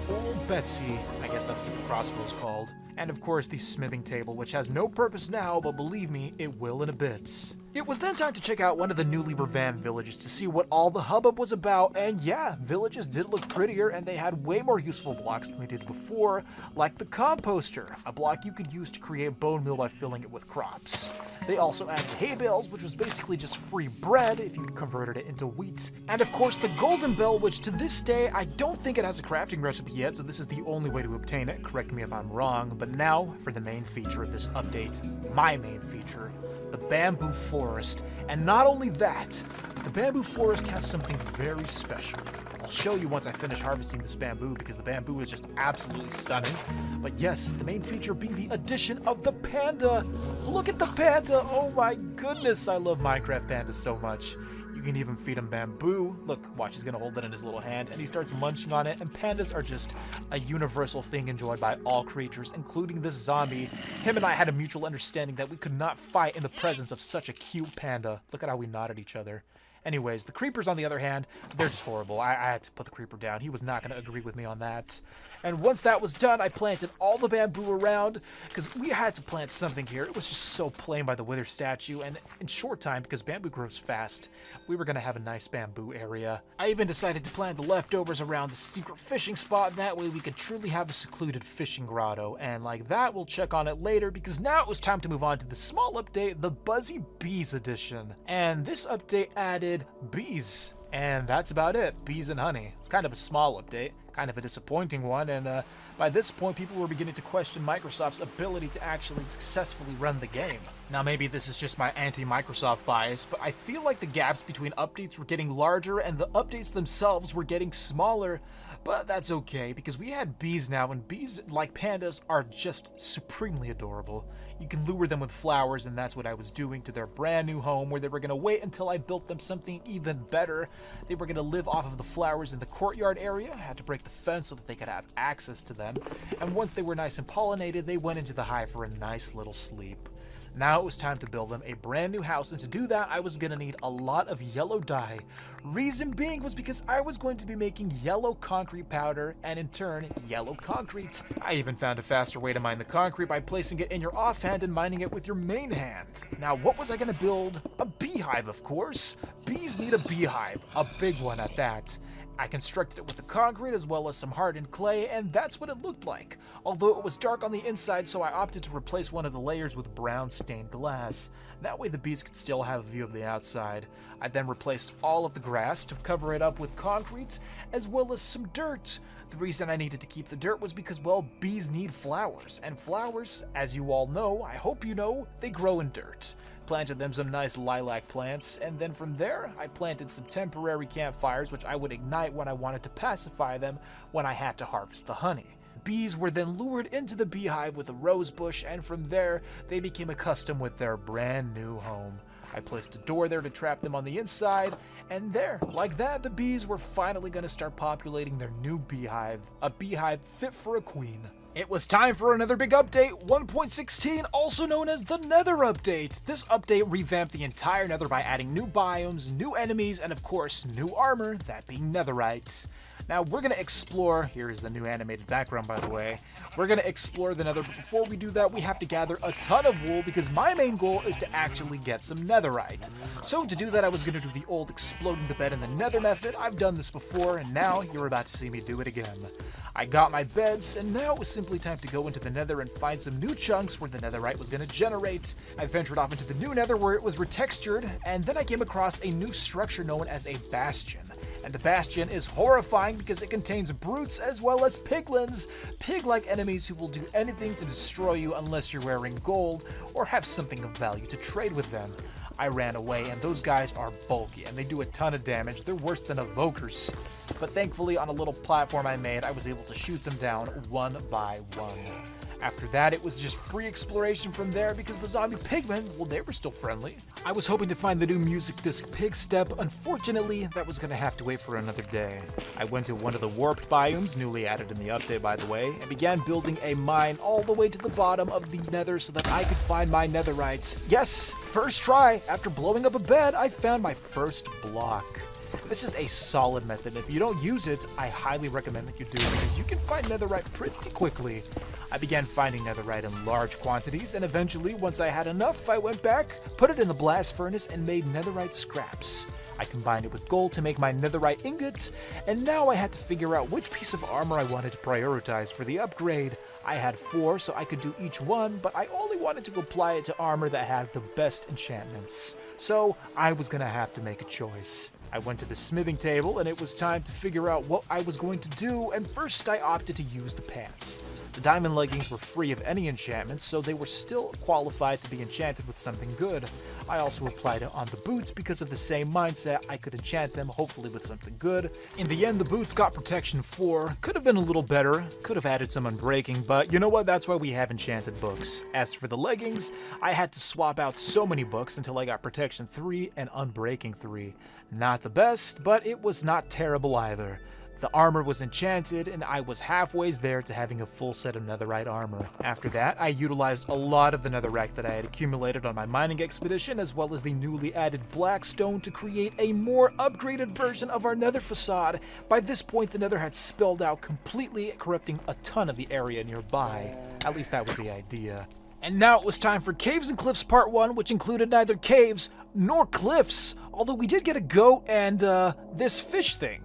Speaker 1: Old Betsy, I guess that's what the crossbow's called. and of course the smithing table, which has no purpose now, but believe me, it will in a bit. It was then time to check out one of the newly revamped villages to see what all the hubbub was about, and yeah, villages did look prettier and they had way more useful blocks than they did before, like the composter, a block you could use to create bone meal by filling it with crops. They also added hay bales, which was basically just free bread if you converted it into wheat, and of course the golden bell, which to this day I don't think it has a crafting recipe yet, so this is the only way to obtain it, correct me if I'm wrong. But now for the main feature of this update, my main feature, the bamboo forest. And not only that, but the bamboo forest has something very special. I'll show you once I finish harvesting this bamboo because the bamboo is just absolutely stunning. But yes, the main feature being the addition of the panda. Look at the panda! Oh my goodness, I love Minecraft pandas so much. You can even feed him bamboo. Look, watch, he's gonna hold it in his little hand and he starts munching on it, and pandas are just a universal thing enjoyed by all creatures, including this zombie. Him and I had a mutual understanding that we could not fight in the presence of such a cute panda. Look at how we nod at each other. Anyways, the creepers, on the other hand, they're just horrible. I had to put the creeper down. He was not going to agree with me on that. And once that was done, I planted all the bamboo around, because we had to plant something here. It was just so plain by the wither statue, and in short time, because bamboo grows fast, we were going to have a nice bamboo area. I even decided to plant the leftovers around the secret fishing spot. That way we could truly have a secluded fishing grotto, and like that, we'll check on it later, because now it was time to move on to the small update, the Buzzy Bees edition. And this update added bees, and that's about it. Bees and honey. It's kind of a small update, kind of a disappointing one, and by this point people were beginning to question Microsoft's ability to actually successfully run the game. Now maybe this is just my anti-Microsoft bias, but I feel like the gaps between updates were getting larger and the updates themselves were getting smaller. But that's okay, because we had bees now, and bees, like pandas, are just supremely adorable. You can lure them with flowers, and that's what I was doing to their brand new home, where they were going to wait until I built them something even better. They were going to live off of the flowers in the courtyard area. I had to break the fence so that they could have access to them. And once they were nice and pollinated, they went into the hive for a nice little sleep. Now it was time to build them a brand new house, and to do that I was going to need a lot of yellow dye. Reason being was because I was going to be making yellow concrete powder, and in turn, yellow concrete. I even found a faster way to mine the concrete by placing it in your offhand and mining it with your main hand. Now what was I going to build? A beehive, of course. Bees need a beehive, a big one at that. I constructed it with the concrete as well as some hardened clay, and that's what it looked like. Although it was dark on the inside, so I opted to replace one of the layers with brown stained glass. That way the bees could still have a view of the outside. I then replaced all of the grass to cover it up with concrete, as well as some dirt. The reason I needed to keep the dirt was because, well, bees need flowers, and flowers, as you all know, I hope you know, they grow in dirt. Planted them some nice lilac plants, and then from there, I planted some temporary campfires which I would ignite when I wanted to pacify them when I had to harvest the honey. Bees were then lured into the beehive with a rose bush, and from there, they became accustomed with their brand new home. I placed a door there to trap them on the inside, and there, like that, the bees were finally going to start populating their new beehive, a beehive fit for a queen. It was time for another big update, 1.16, also known as the Nether update. This update revamped the entire Nether by adding new biomes, new enemies, and of course, new armor, that being netherite. Now we're going to explore, here is the new animated background by the way, we're going to explore the Nether, but before we do that we have to gather a ton of wool because my main goal is to actually get some netherite. So to do that I was going to do the old exploding the bed in the Nether method. I've done this before and now you're about to see me do it again. I got my beds, and now it was simply time to go into the Nether and find some new chunks where the netherite was going to generate. I ventured off into the new Nether where it was retextured, and then I came across a new structure known as a bastion. And the bastion is horrifying because it contains brutes as well as piglins, pig-like enemies who will do anything to destroy you unless you're wearing gold or have something of value to trade with them. I ran away, and those guys are bulky, and they do a ton of damage. They're worse than evokers. But thankfully, on a little platform I made, I was able to shoot them down one by one. After that, it was just free exploration from there because the zombie pigmen, well, they were still friendly. I was hoping to find the new music disc Pig Step. Unfortunately, that was going to have to wait for another day. I went to one of the warped biomes, newly added in the update by the way, and began building a mine all the way to the bottom of the Nether so that I could find my netherite. Yes, first try, after blowing up a bed, I found my first block. This is a solid method. If you don't use it, I highly recommend that you do because you can find netherite pretty quickly. I began finding netherite in large quantities, and eventually, once I had enough, I went back, put it in the blast furnace, and made netherite scraps. I combined it with gold to make my netherite ingot, and now I had to figure out which piece of armor I wanted to prioritize for the upgrade. I had 4, so I could do each one, but I only wanted to apply it to armor that had the best enchantments. So I was gonna have to make a choice. I went to the smithing table, and it was time to figure out what I was going to do, and first I opted to use the pants. The diamond leggings were free of any enchantments, so they were still qualified to be enchanted with something good. I also applied it on the boots because of the same mindset. I could enchant them, hopefully with something good. In the end, the boots got protection 4. Could have been a little better, could have added some unbreaking, but you know what, that's why we have enchanted books. As for the leggings, I had to swap out so many books until I got protection 3 and unbreaking 3. Not the best, but it was not terrible either. The armor was enchanted, and I was halfway there to having a full set of netherite armor. After that, I utilized a lot of the netherrack that I had accumulated on my mining expedition, as well as the newly added black stone to create a more upgraded version of our nether facade. By this point, the nether had spilled out completely, corrupting a ton of the area nearby. At least that was the idea. And now it was time for Caves and Cliffs Part 1, which included neither caves nor cliffs, although we did get a goat and, this fish thing.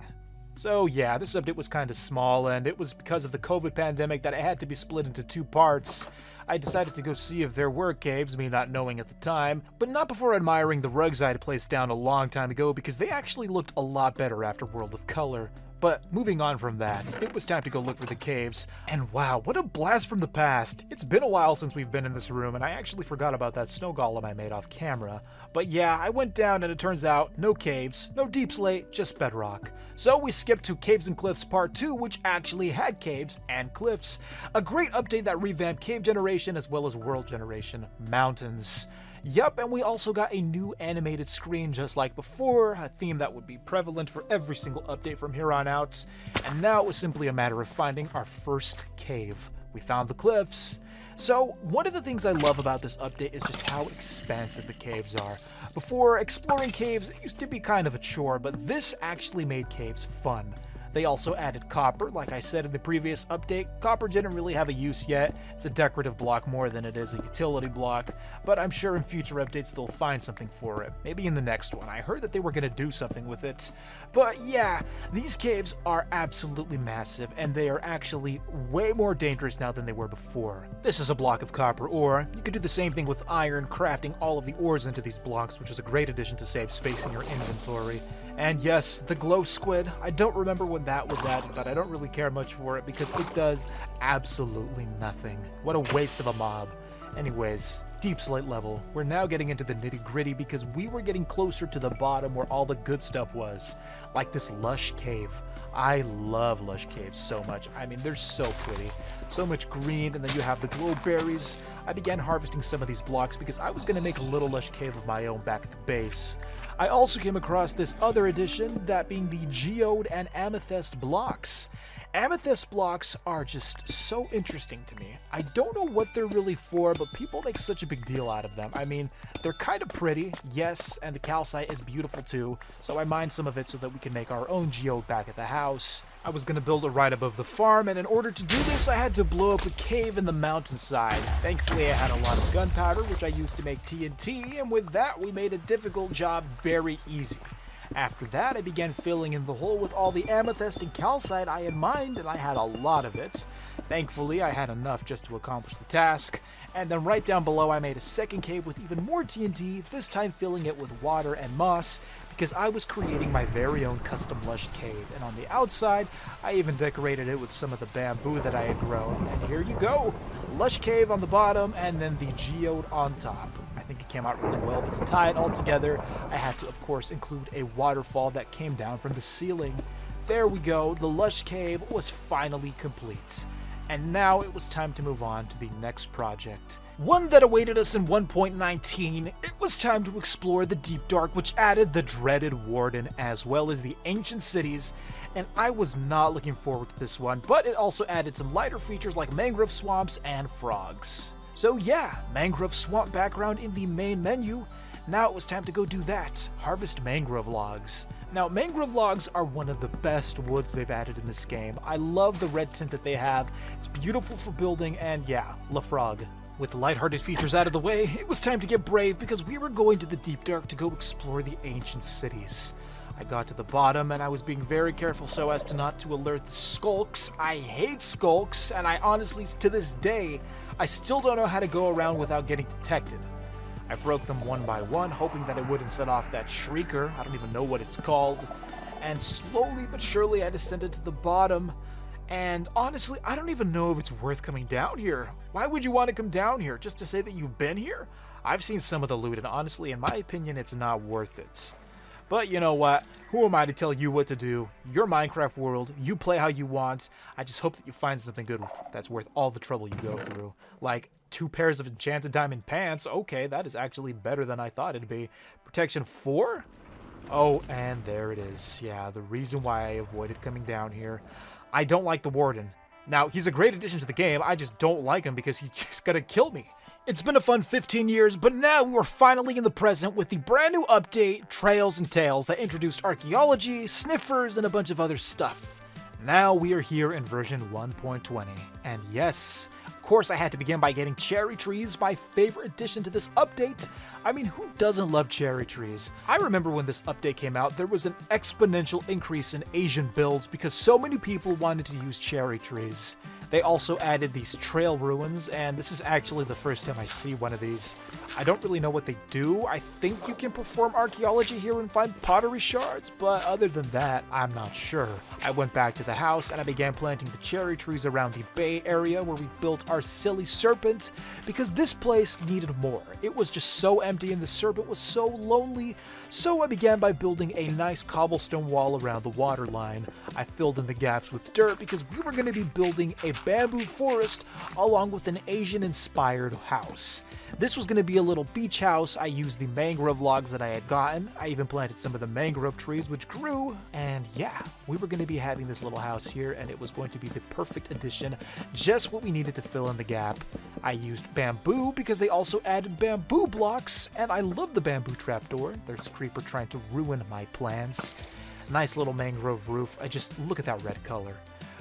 Speaker 1: So yeah, this update was kind of small, and it was because of the COVID pandemic that it had to be split into 2 parts. I decided to go see if there were caves, me not knowing at the time, but not before admiring the rugs I had placed down a long time ago because they actually looked a lot better after World of Color. But moving on from that, it was time to go look for the caves, and wow, what a blast from the past! It's been a while since we've been in this room, and I actually forgot about that snow golem I made off camera. But yeah, I went down and it turns out, no caves, no deep slate, just bedrock. So we skipped to Caves and Cliffs Part 2, which actually had caves and cliffs. A great update that revamped cave generation as well as world generation, mountains. Yup, and we also got a new animated screen just like before, a theme that would be prevalent for every single update from here on out. And now it was simply a matter of finding our first cave. We found the cliffs. So, one of the things I love about this update is just how expansive the caves are. Before, exploring caves used to be kind of a chore, but this actually made caves fun. They also added copper. Like I said in the previous update, copper didn't really have a use yet. It's a decorative block more than it is a utility block, but I'm sure in future updates they'll find something for it. Maybe in the next one. I heard that they were going to do something with it. But yeah, these caves are absolutely massive, and they are actually way more dangerous now than they were before. This is a block of copper ore. You could do the same thing with iron, crafting all of the ores into these blocks, which is a great addition to save space in your inventory. And yes, the glow squid, I don't remember when that was added, but I don't really care much for it because it does absolutely nothing. What a waste of a mob. Anyways, deep slate level. We're now getting into the nitty gritty because we were getting closer to the bottom where all the good stuff was, like this lush cave. I love lush caves so much. I mean, they're so pretty. So much green, and then you have the glow berries. I began harvesting some of these blocks because I was going to make a little lush cave of my own back at the base. I also came across this other addition, that being the geode and amethyst blocks. Amethyst blocks are just so interesting to me. I don't know what they're really for, but people make such a big deal out of them. I mean, they're kind of pretty, yes, and the calcite is beautiful too, so I mined some of it so that we can make our own geode back at the house. I was going to build it right above the farm, and in order to do this, I had to blow up a cave in the mountainside. Thankfully, I had a lot of gunpowder, which I used to make TNT, and with that, we made a difficult job very easy. After that, I began filling in the hole with all the amethyst and calcite I had mined, and I had a lot of it. Thankfully, I had enough just to accomplish the task. And then right down below, I made a second cave with even more TNT, this time filling it with water and moss, because I was creating my very own custom lush cave. And on the outside, I even decorated it with some of the bamboo that I had grown. And here you go! Lush cave on the bottom, and then the geode on top. I think it came out really well, but to tie it all together, I had to, of course, include a waterfall that came down from the ceiling. There we go, the lush cave was finally complete. And now it was time to move on to the next project. One that awaited us in 1.19, it was time to explore the Deep Dark, which added the dreaded Warden as well as the ancient cities, and I was not looking forward to this one, but it also added some lighter features like mangrove swamps and frogs. So yeah, mangrove swamp background in the main menu. Now it was time to go do that, harvest mangrove logs. Now, mangrove logs are one of the best woods they've added in this game. I love the red tint that they have. It's beautiful for building, and yeah, LaFrog. With the lighthearted features out of the way, it was time to get brave because we were going to the deep dark to go explore the ancient cities. I got to the bottom and I was being very careful so as to not to alert the skulks. I hate skulks, and I honestly, to this day, I still don't know how to go around without getting detected. I broke them one by one, hoping that it wouldn't set off that shrieker, I don't even know what it's called, and slowly but surely I descended to the bottom, and honestly, I don't even know if it's worth coming down here. Why would you want to come down here? Just to say that you've been here? I've seen some of the loot, and honestly, in my opinion, it's not worth it. But you know what? Who am I to tell you what to do? Your Minecraft world, you play how you want. I just hope that you find something good that's worth all the trouble you go through. Like 2 pairs of enchanted diamond pants. Okay, that is actually better than I thought it'd be. Protection 4? Oh, and there it is. Yeah, the reason why I avoided coming down here. I don't like the warden. Now, he's a great addition to the game. I just don't like him because he's just gonna kill me. It's been a fun 15 years, but now we're finally in the present with the brand new update, Trails and Tales, that introduced archaeology, sniffers, and a bunch of other stuff. Now we are here in version 1.20, and yes, of course I had to begin by getting cherry trees, my favorite addition to this update. I mean, who doesn't love cherry trees? I remember when this update came out, there was an exponential increase in Asian builds because so many people wanted to use cherry trees. They also added these trail ruins, and this is actually the first time I see one of these. I don't really know what they do. I think you can perform archaeology here and find pottery shards, but other than that, I'm not sure. I went back to the house and I began planting the cherry trees around the bay area where we built our silly serpent because this place needed more. It was just so empty and the serpent was so lonely, so I began by building a nice cobblestone wall around the water line. I filled in the gaps with dirt because we were going to be building a bamboo forest along with an Asian-inspired house. This was going to be a little beach house. I used the mangrove logs that I had gotten. I even planted some of the mangrove trees which grew, and yeah, we were going to be having this little house here, and it was going to be the perfect addition, just what we needed to fill in the gap. I used bamboo because they also added bamboo blocks, and I love the bamboo trapdoor. There's a creeper trying to ruin my plans. Nice little mangrove roof. Just look at that red color.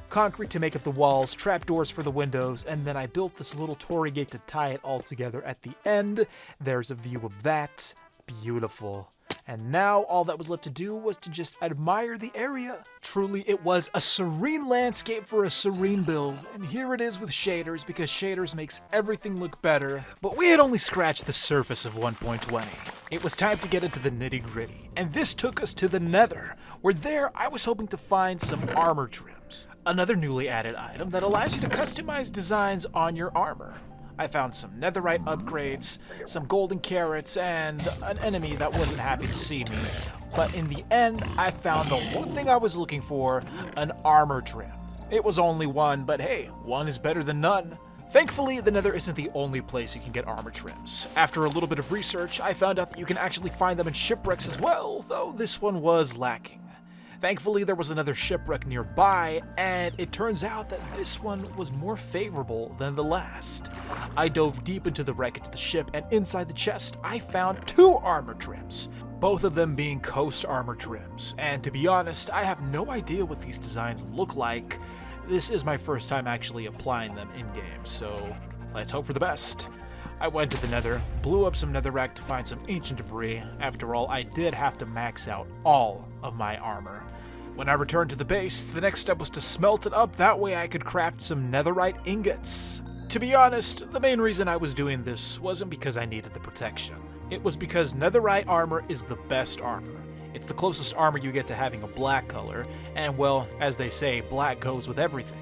Speaker 1: Concrete to make up the walls, trapdoors for the windows, and then I built this little torii gate to tie it all together at the end. There's a view of that. Beautiful. And now all that was left to do was to just admire the area. Truly, it was a serene landscape for a serene build, and here it is with shaders because shaders makes everything look better. But we had only scratched the surface of 1.20. It was time to get into the nitty-gritty, and this took us to the Nether, where there I was hoping to find some armor trims. Another newly added item that allows you to customize designs on your armor. I found some netherite upgrades, some golden carrots, and an enemy that wasn't happy to see me. But in the end, I found the one thing I was looking for, an armor trim. It was only one, but hey, one is better than none. Thankfully, the Nether isn't the only place you can get armor trims. After a little bit of research, I found out that you can actually find them in shipwrecks as well, though this one was lacking. Thankfully, there was another shipwreck nearby, and it turns out that this one was more favorable than the last. I dove deep into the wreckage of the ship, and inside the chest, I found 2 armor trims, both of them being coast armor trims. And to be honest, I have no idea what these designs look like. This is my first time actually applying them in-game, so let's hope for the best. I went to the Nether, blew up some netherrack to find some ancient debris. After all, I did have to max out all of my armor. When I returned to the base, the next step was to smelt it up, that way I could craft some netherite ingots. To be honest, the main reason I was doing this wasn't because I needed the protection. It was because netherite armor is the best armor. It's the closest armor you get to having a black color, and well, as they say, black goes with everything.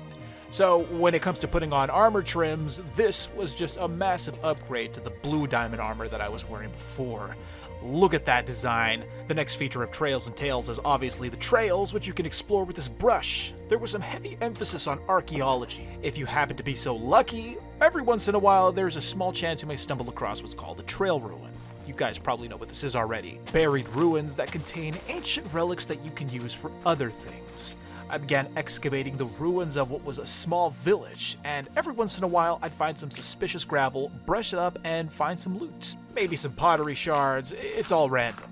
Speaker 1: So when it comes to putting on armor trims, this was just a massive upgrade to the blue diamond armor that I was wearing before. Look at that design. The next feature of Trails and Tales is obviously the trails, which you can explore with this brush. There was some heavy emphasis on archaeology. If you happen to be so lucky, every once in a while there's a small chance you may stumble across what's called a trail ruin. You guys probably know what this is already. Buried ruins that contain ancient relics that you can use for other things. I began excavating the ruins of what was a small village, and every once in a while I'd find some suspicious gravel, brush it up, and find some loot. Maybe some pottery shards, it's all random.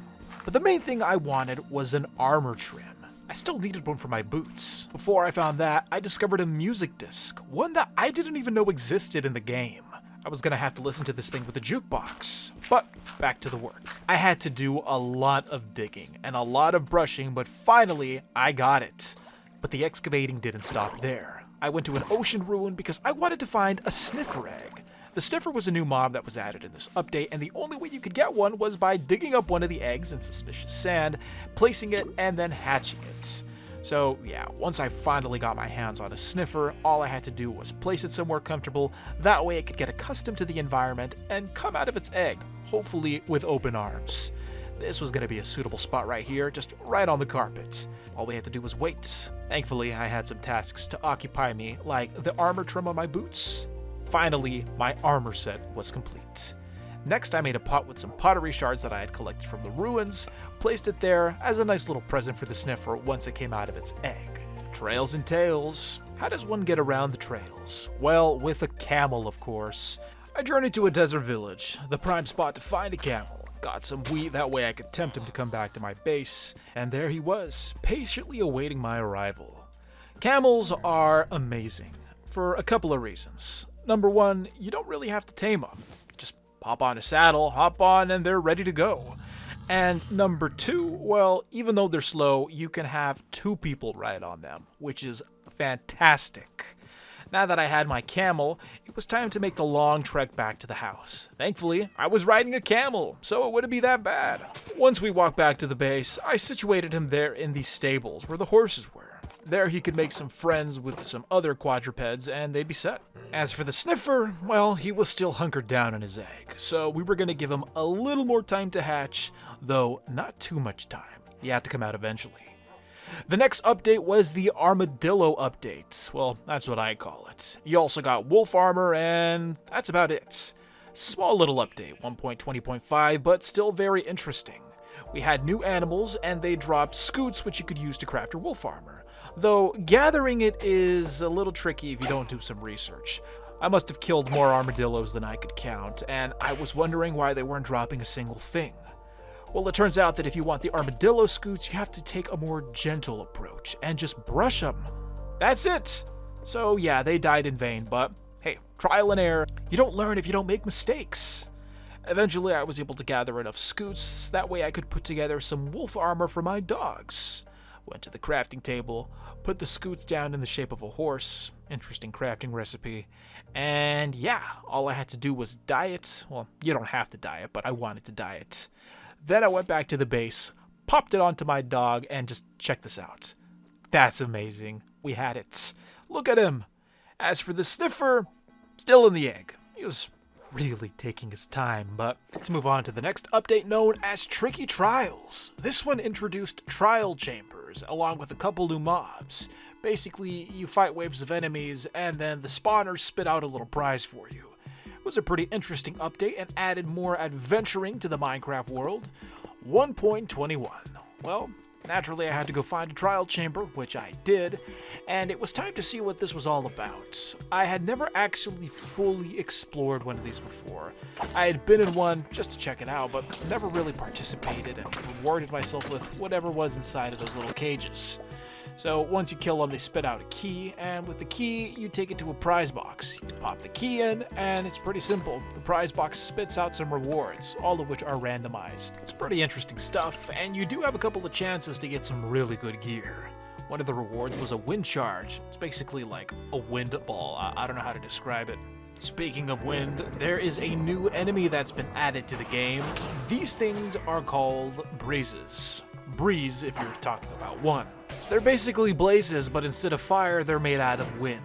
Speaker 1: But the main thing I wanted was an armor trim. I still needed one for my boots. Before I found that, I discovered a music disc, one that I didn't even know existed in the game. I was gonna have to listen to this thing with a jukebox. But back to the work. I had to do a lot of digging and a lot of brushing, but finally I got it. But the excavating didn't stop there. I went to an ocean ruin because I wanted to find a sniffer egg. The sniffer was a new mob that was added in this update, and the only way you could get one was by digging up one of the eggs in suspicious sand, placing it, and then hatching it. So yeah, once I finally got my hands on a sniffer, all I had to do was place it somewhere comfortable, that way it could get accustomed to the environment and come out of its egg, hopefully with open arms. This was going to be a suitable spot right here, just right on the carpet. All we had to do was wait. Thankfully, I had some tasks to occupy me, like the armor trim on my boots. Finally, my armor set was complete. Next, I made a pot with some pottery shards that I had collected from the ruins, placed it there as a nice little present for the sniffer once it came out of its egg. Trails and tails. How does one get around the trails? Well, with a camel, of course. I journeyed to a desert village, the prime spot to find a camel. Got some wheat, that way I could tempt him to come back to my base, and there he was, patiently awaiting my arrival. Camels are amazing, for a couple of reasons. Number one, you don't really have to tame them. Just pop on a saddle, hop on, and they're ready to go. And number two, well, even though they're slow, you can have two people ride on them, which is fantastic. Now that I had my camel, it was time to make the long trek back to the house. Thankfully, I was riding a camel, so it wouldn't be that bad. Once we walked back to the base, I situated him there in the stables where the horses were. There he could make some friends with some other quadrupeds and they'd be set. As for the sniffer, well, he was still hunkered down in his egg, so we were going to give him a little more time to hatch, though not too much time. He had to come out eventually. The next update was the armadillo update. Well, that's what I call it. You also got wolf armor, and that's about it. Small little update, 1.20.5, but still very interesting. We had new animals, and they dropped scoots, which you could use to craft your wolf armor. Though gathering it is a little tricky if you don't do some research. I must have killed more armadillos than I could count, and I was wondering why they weren't dropping a single thing. Well, it turns out that if you want the armadillo scoots, you have to take a more gentle approach and just brush them. That's it! So yeah, they died in vain, but hey, trial and error. You don't learn if you don't make mistakes. Eventually, I was able to gather enough scoots, that way I could put together some wolf armor for my dogs. Went to the crafting table, put the scoots down in the shape of a horse, interesting crafting recipe, and yeah, all I had to do was dye it. Well, you don't have to dye it, but I wanted to dye it. Then I went back to the base, popped it onto my dog, and just check this out. That's amazing. We had it. Look at him. As for the sniffer, still in the egg. He was really taking his time, but let's move on to the next update known as Tricky Trials. This one introduced trial chambers, along with a couple new mobs. Basically, you fight waves of enemies, and then the spawners spit out a little prize for you. It was a pretty interesting update and added more adventuring to the Minecraft world. 1.21. Well, naturally I had to go find a trial chamber, which I did, and it was time to see what this was all about. I had never actually fully explored one of these before. I had been in one just to check it out, but never really participated and rewarded myself with whatever was inside of those little cages. So once you kill them, they spit out a key, and with the key, you take it to a prize box. You pop the key in, and it's pretty simple. The prize box spits out some rewards, all of which are randomized. It's pretty interesting stuff, and you do have a couple of chances to get some really good gear. One of the rewards was a wind charge. It's basically like a wind ball. I don't know how to describe it. Speaking of wind, there is a new enemy that's been added to the game. These things are called breezes. Breeze if you're talking about one. They're basically blazes, but instead of fire, they're made out of wind.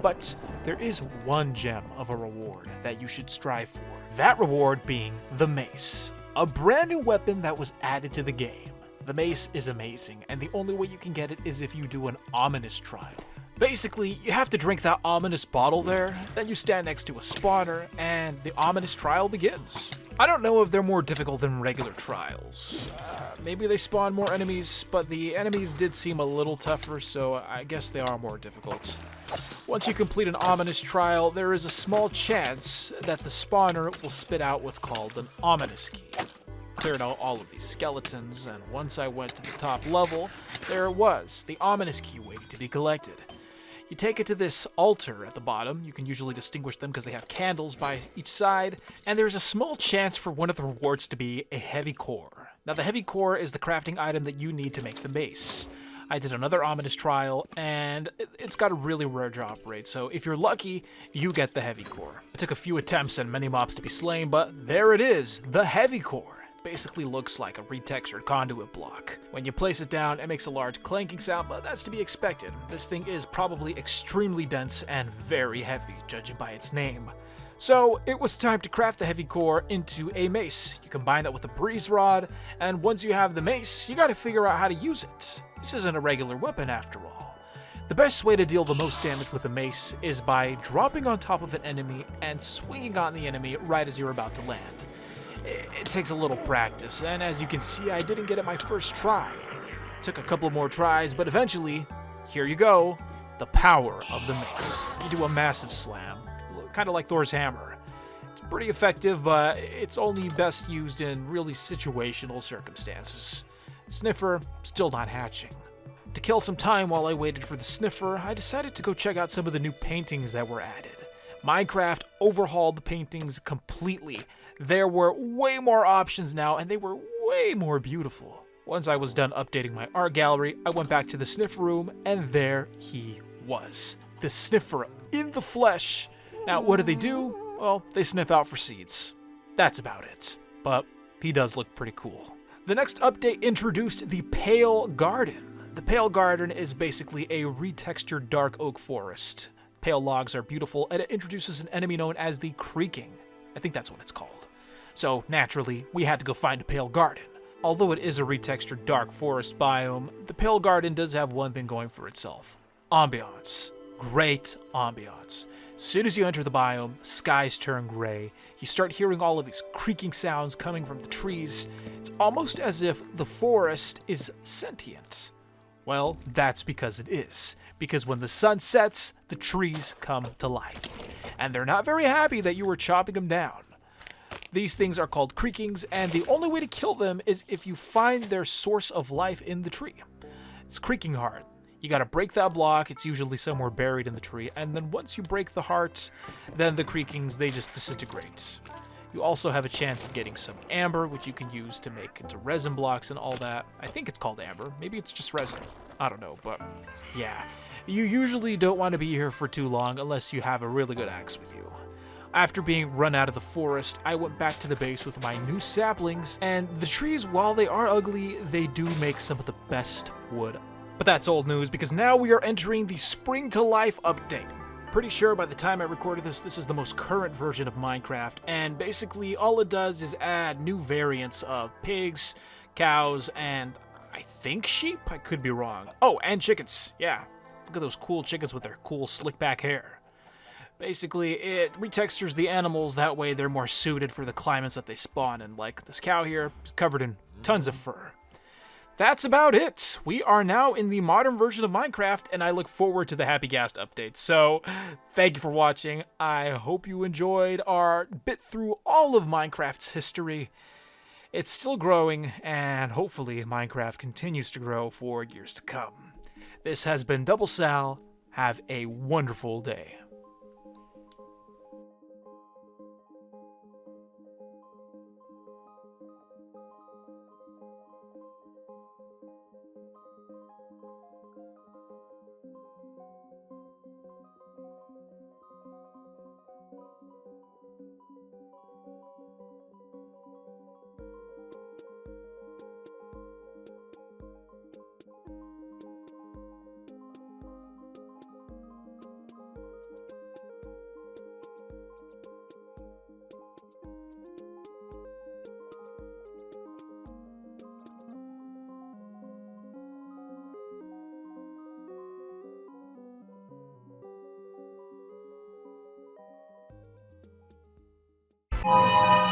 Speaker 1: But there is one gem of a reward that you should strive for. That reward being the mace, a brand new weapon that was added to the game. The mace is amazing, and the only way you can get it is if you do an ominous trial. Basically, you have to drink that ominous bottle there, then you stand next to a spawner, and the ominous trial begins. I don't know if they're more difficult than regular trials. Maybe they spawn more enemies, but the enemies did seem a little tougher, so I guess they are more difficult. Once you complete an ominous trial, there is a small chance that the spawner will spit out what's called an ominous key. cleared out all of these skeletons, and once I went to the top level, there it was, the ominous key waiting to be collected. You take it to this altar at the bottom. You can usually distinguish them because they have candles by each side, and there's a small chance for one of the rewards to be a heavy core. Now, the heavy core is the crafting item that you need to make the mace. I did another ominous trial, and it's got a really rare drop rate, so if you're lucky, you get the heavy core. It took a few attempts and many mobs to be slain, but there it is, the heavy core. Basically looks like a retextured conduit block. When you place it down, it makes a large clanking sound, but that's to be expected. This thing is probably extremely dense and very heavy, judging by its name. So it was time to craft the heavy core into a mace. You combine that with a breeze rod, and once you have the mace, you gotta figure out how to use it. This isn't a regular weapon after all. The best way to deal the most damage with a mace is by dropping on top of an enemy and swinging on the enemy right as you're about to land. It takes a little practice, and as you can see, I didn't get it my first try. It took a couple more tries, but eventually, here you go, the power of the mace. You do a massive slam, kind of like Thor's hammer. It's pretty effective, but it's only best used in really situational circumstances. Sniffer, still not hatching. To kill some time while I waited for the sniffer, I decided to go check out some of the new paintings that were added. Minecraft overhauled the paintings completely. There were way more options now, and they were way more beautiful. Once I was done updating my art gallery, I went back to the sniffer room, and there he was. The sniffer in the flesh. Now, what do? Well, they sniff out for seeds. That's about it. But he does look pretty cool. The next update introduced the Pale Garden. The Pale Garden is basically a retextured dark oak forest. Pale logs are beautiful, and it introduces an enemy known as the Creaking. I think that's what it's called. So, naturally, we had to go find a Pale Garden. Although it is a retextured dark forest biome, the Pale Garden does have one thing going for itself. Ambiance. Great ambiance. As soon as you enter the biome, the skies turn gray. You start hearing all of these creaking sounds coming from the trees. It's almost as if the forest is sentient. Well, that's because it is. Because when the sun sets, the trees come to life. And they're not very happy that you were chopping them down. These things are called creakings, and the only way to kill them is if you find their source of life in the tree. It's creaking heart. You gotta break that block, it's usually somewhere buried in the tree, and then once you break the heart, then the creakings, they just disintegrate. You also have a chance of getting some amber, which you can use to make into resin blocks and all that. I think it's called amber, maybe it's just resin. I don't know, but yeah. You usually don't want to be here for too long unless you have a really good axe with you. After being run out of the forest, I went back to the base with my new saplings, and the trees, while they are ugly, they do make some of the best wood. But that's old news, because now we are entering the Spring to Life update. Pretty sure by the time I recorded this, this is the most current version of Minecraft, and basically all it does is add new variants of pigs, cows, and I think sheep? I could be wrong. Oh, and chickens, yeah. Look at those cool chickens with their cool slick back hair. Basically, it retextures the animals, that way they're more suited for the climates that they spawn in, like this cow here, is covered in tons of fur. That's about it. We are now in the modern version of Minecraft, and I look forward to the Happy Ghast update. So, thank you for watching. I hope you enjoyed our bit through all of Minecraft's history. It's still growing, and hopefully Minecraft continues to grow for years to come. This has been Double Sal. Have a wonderful day.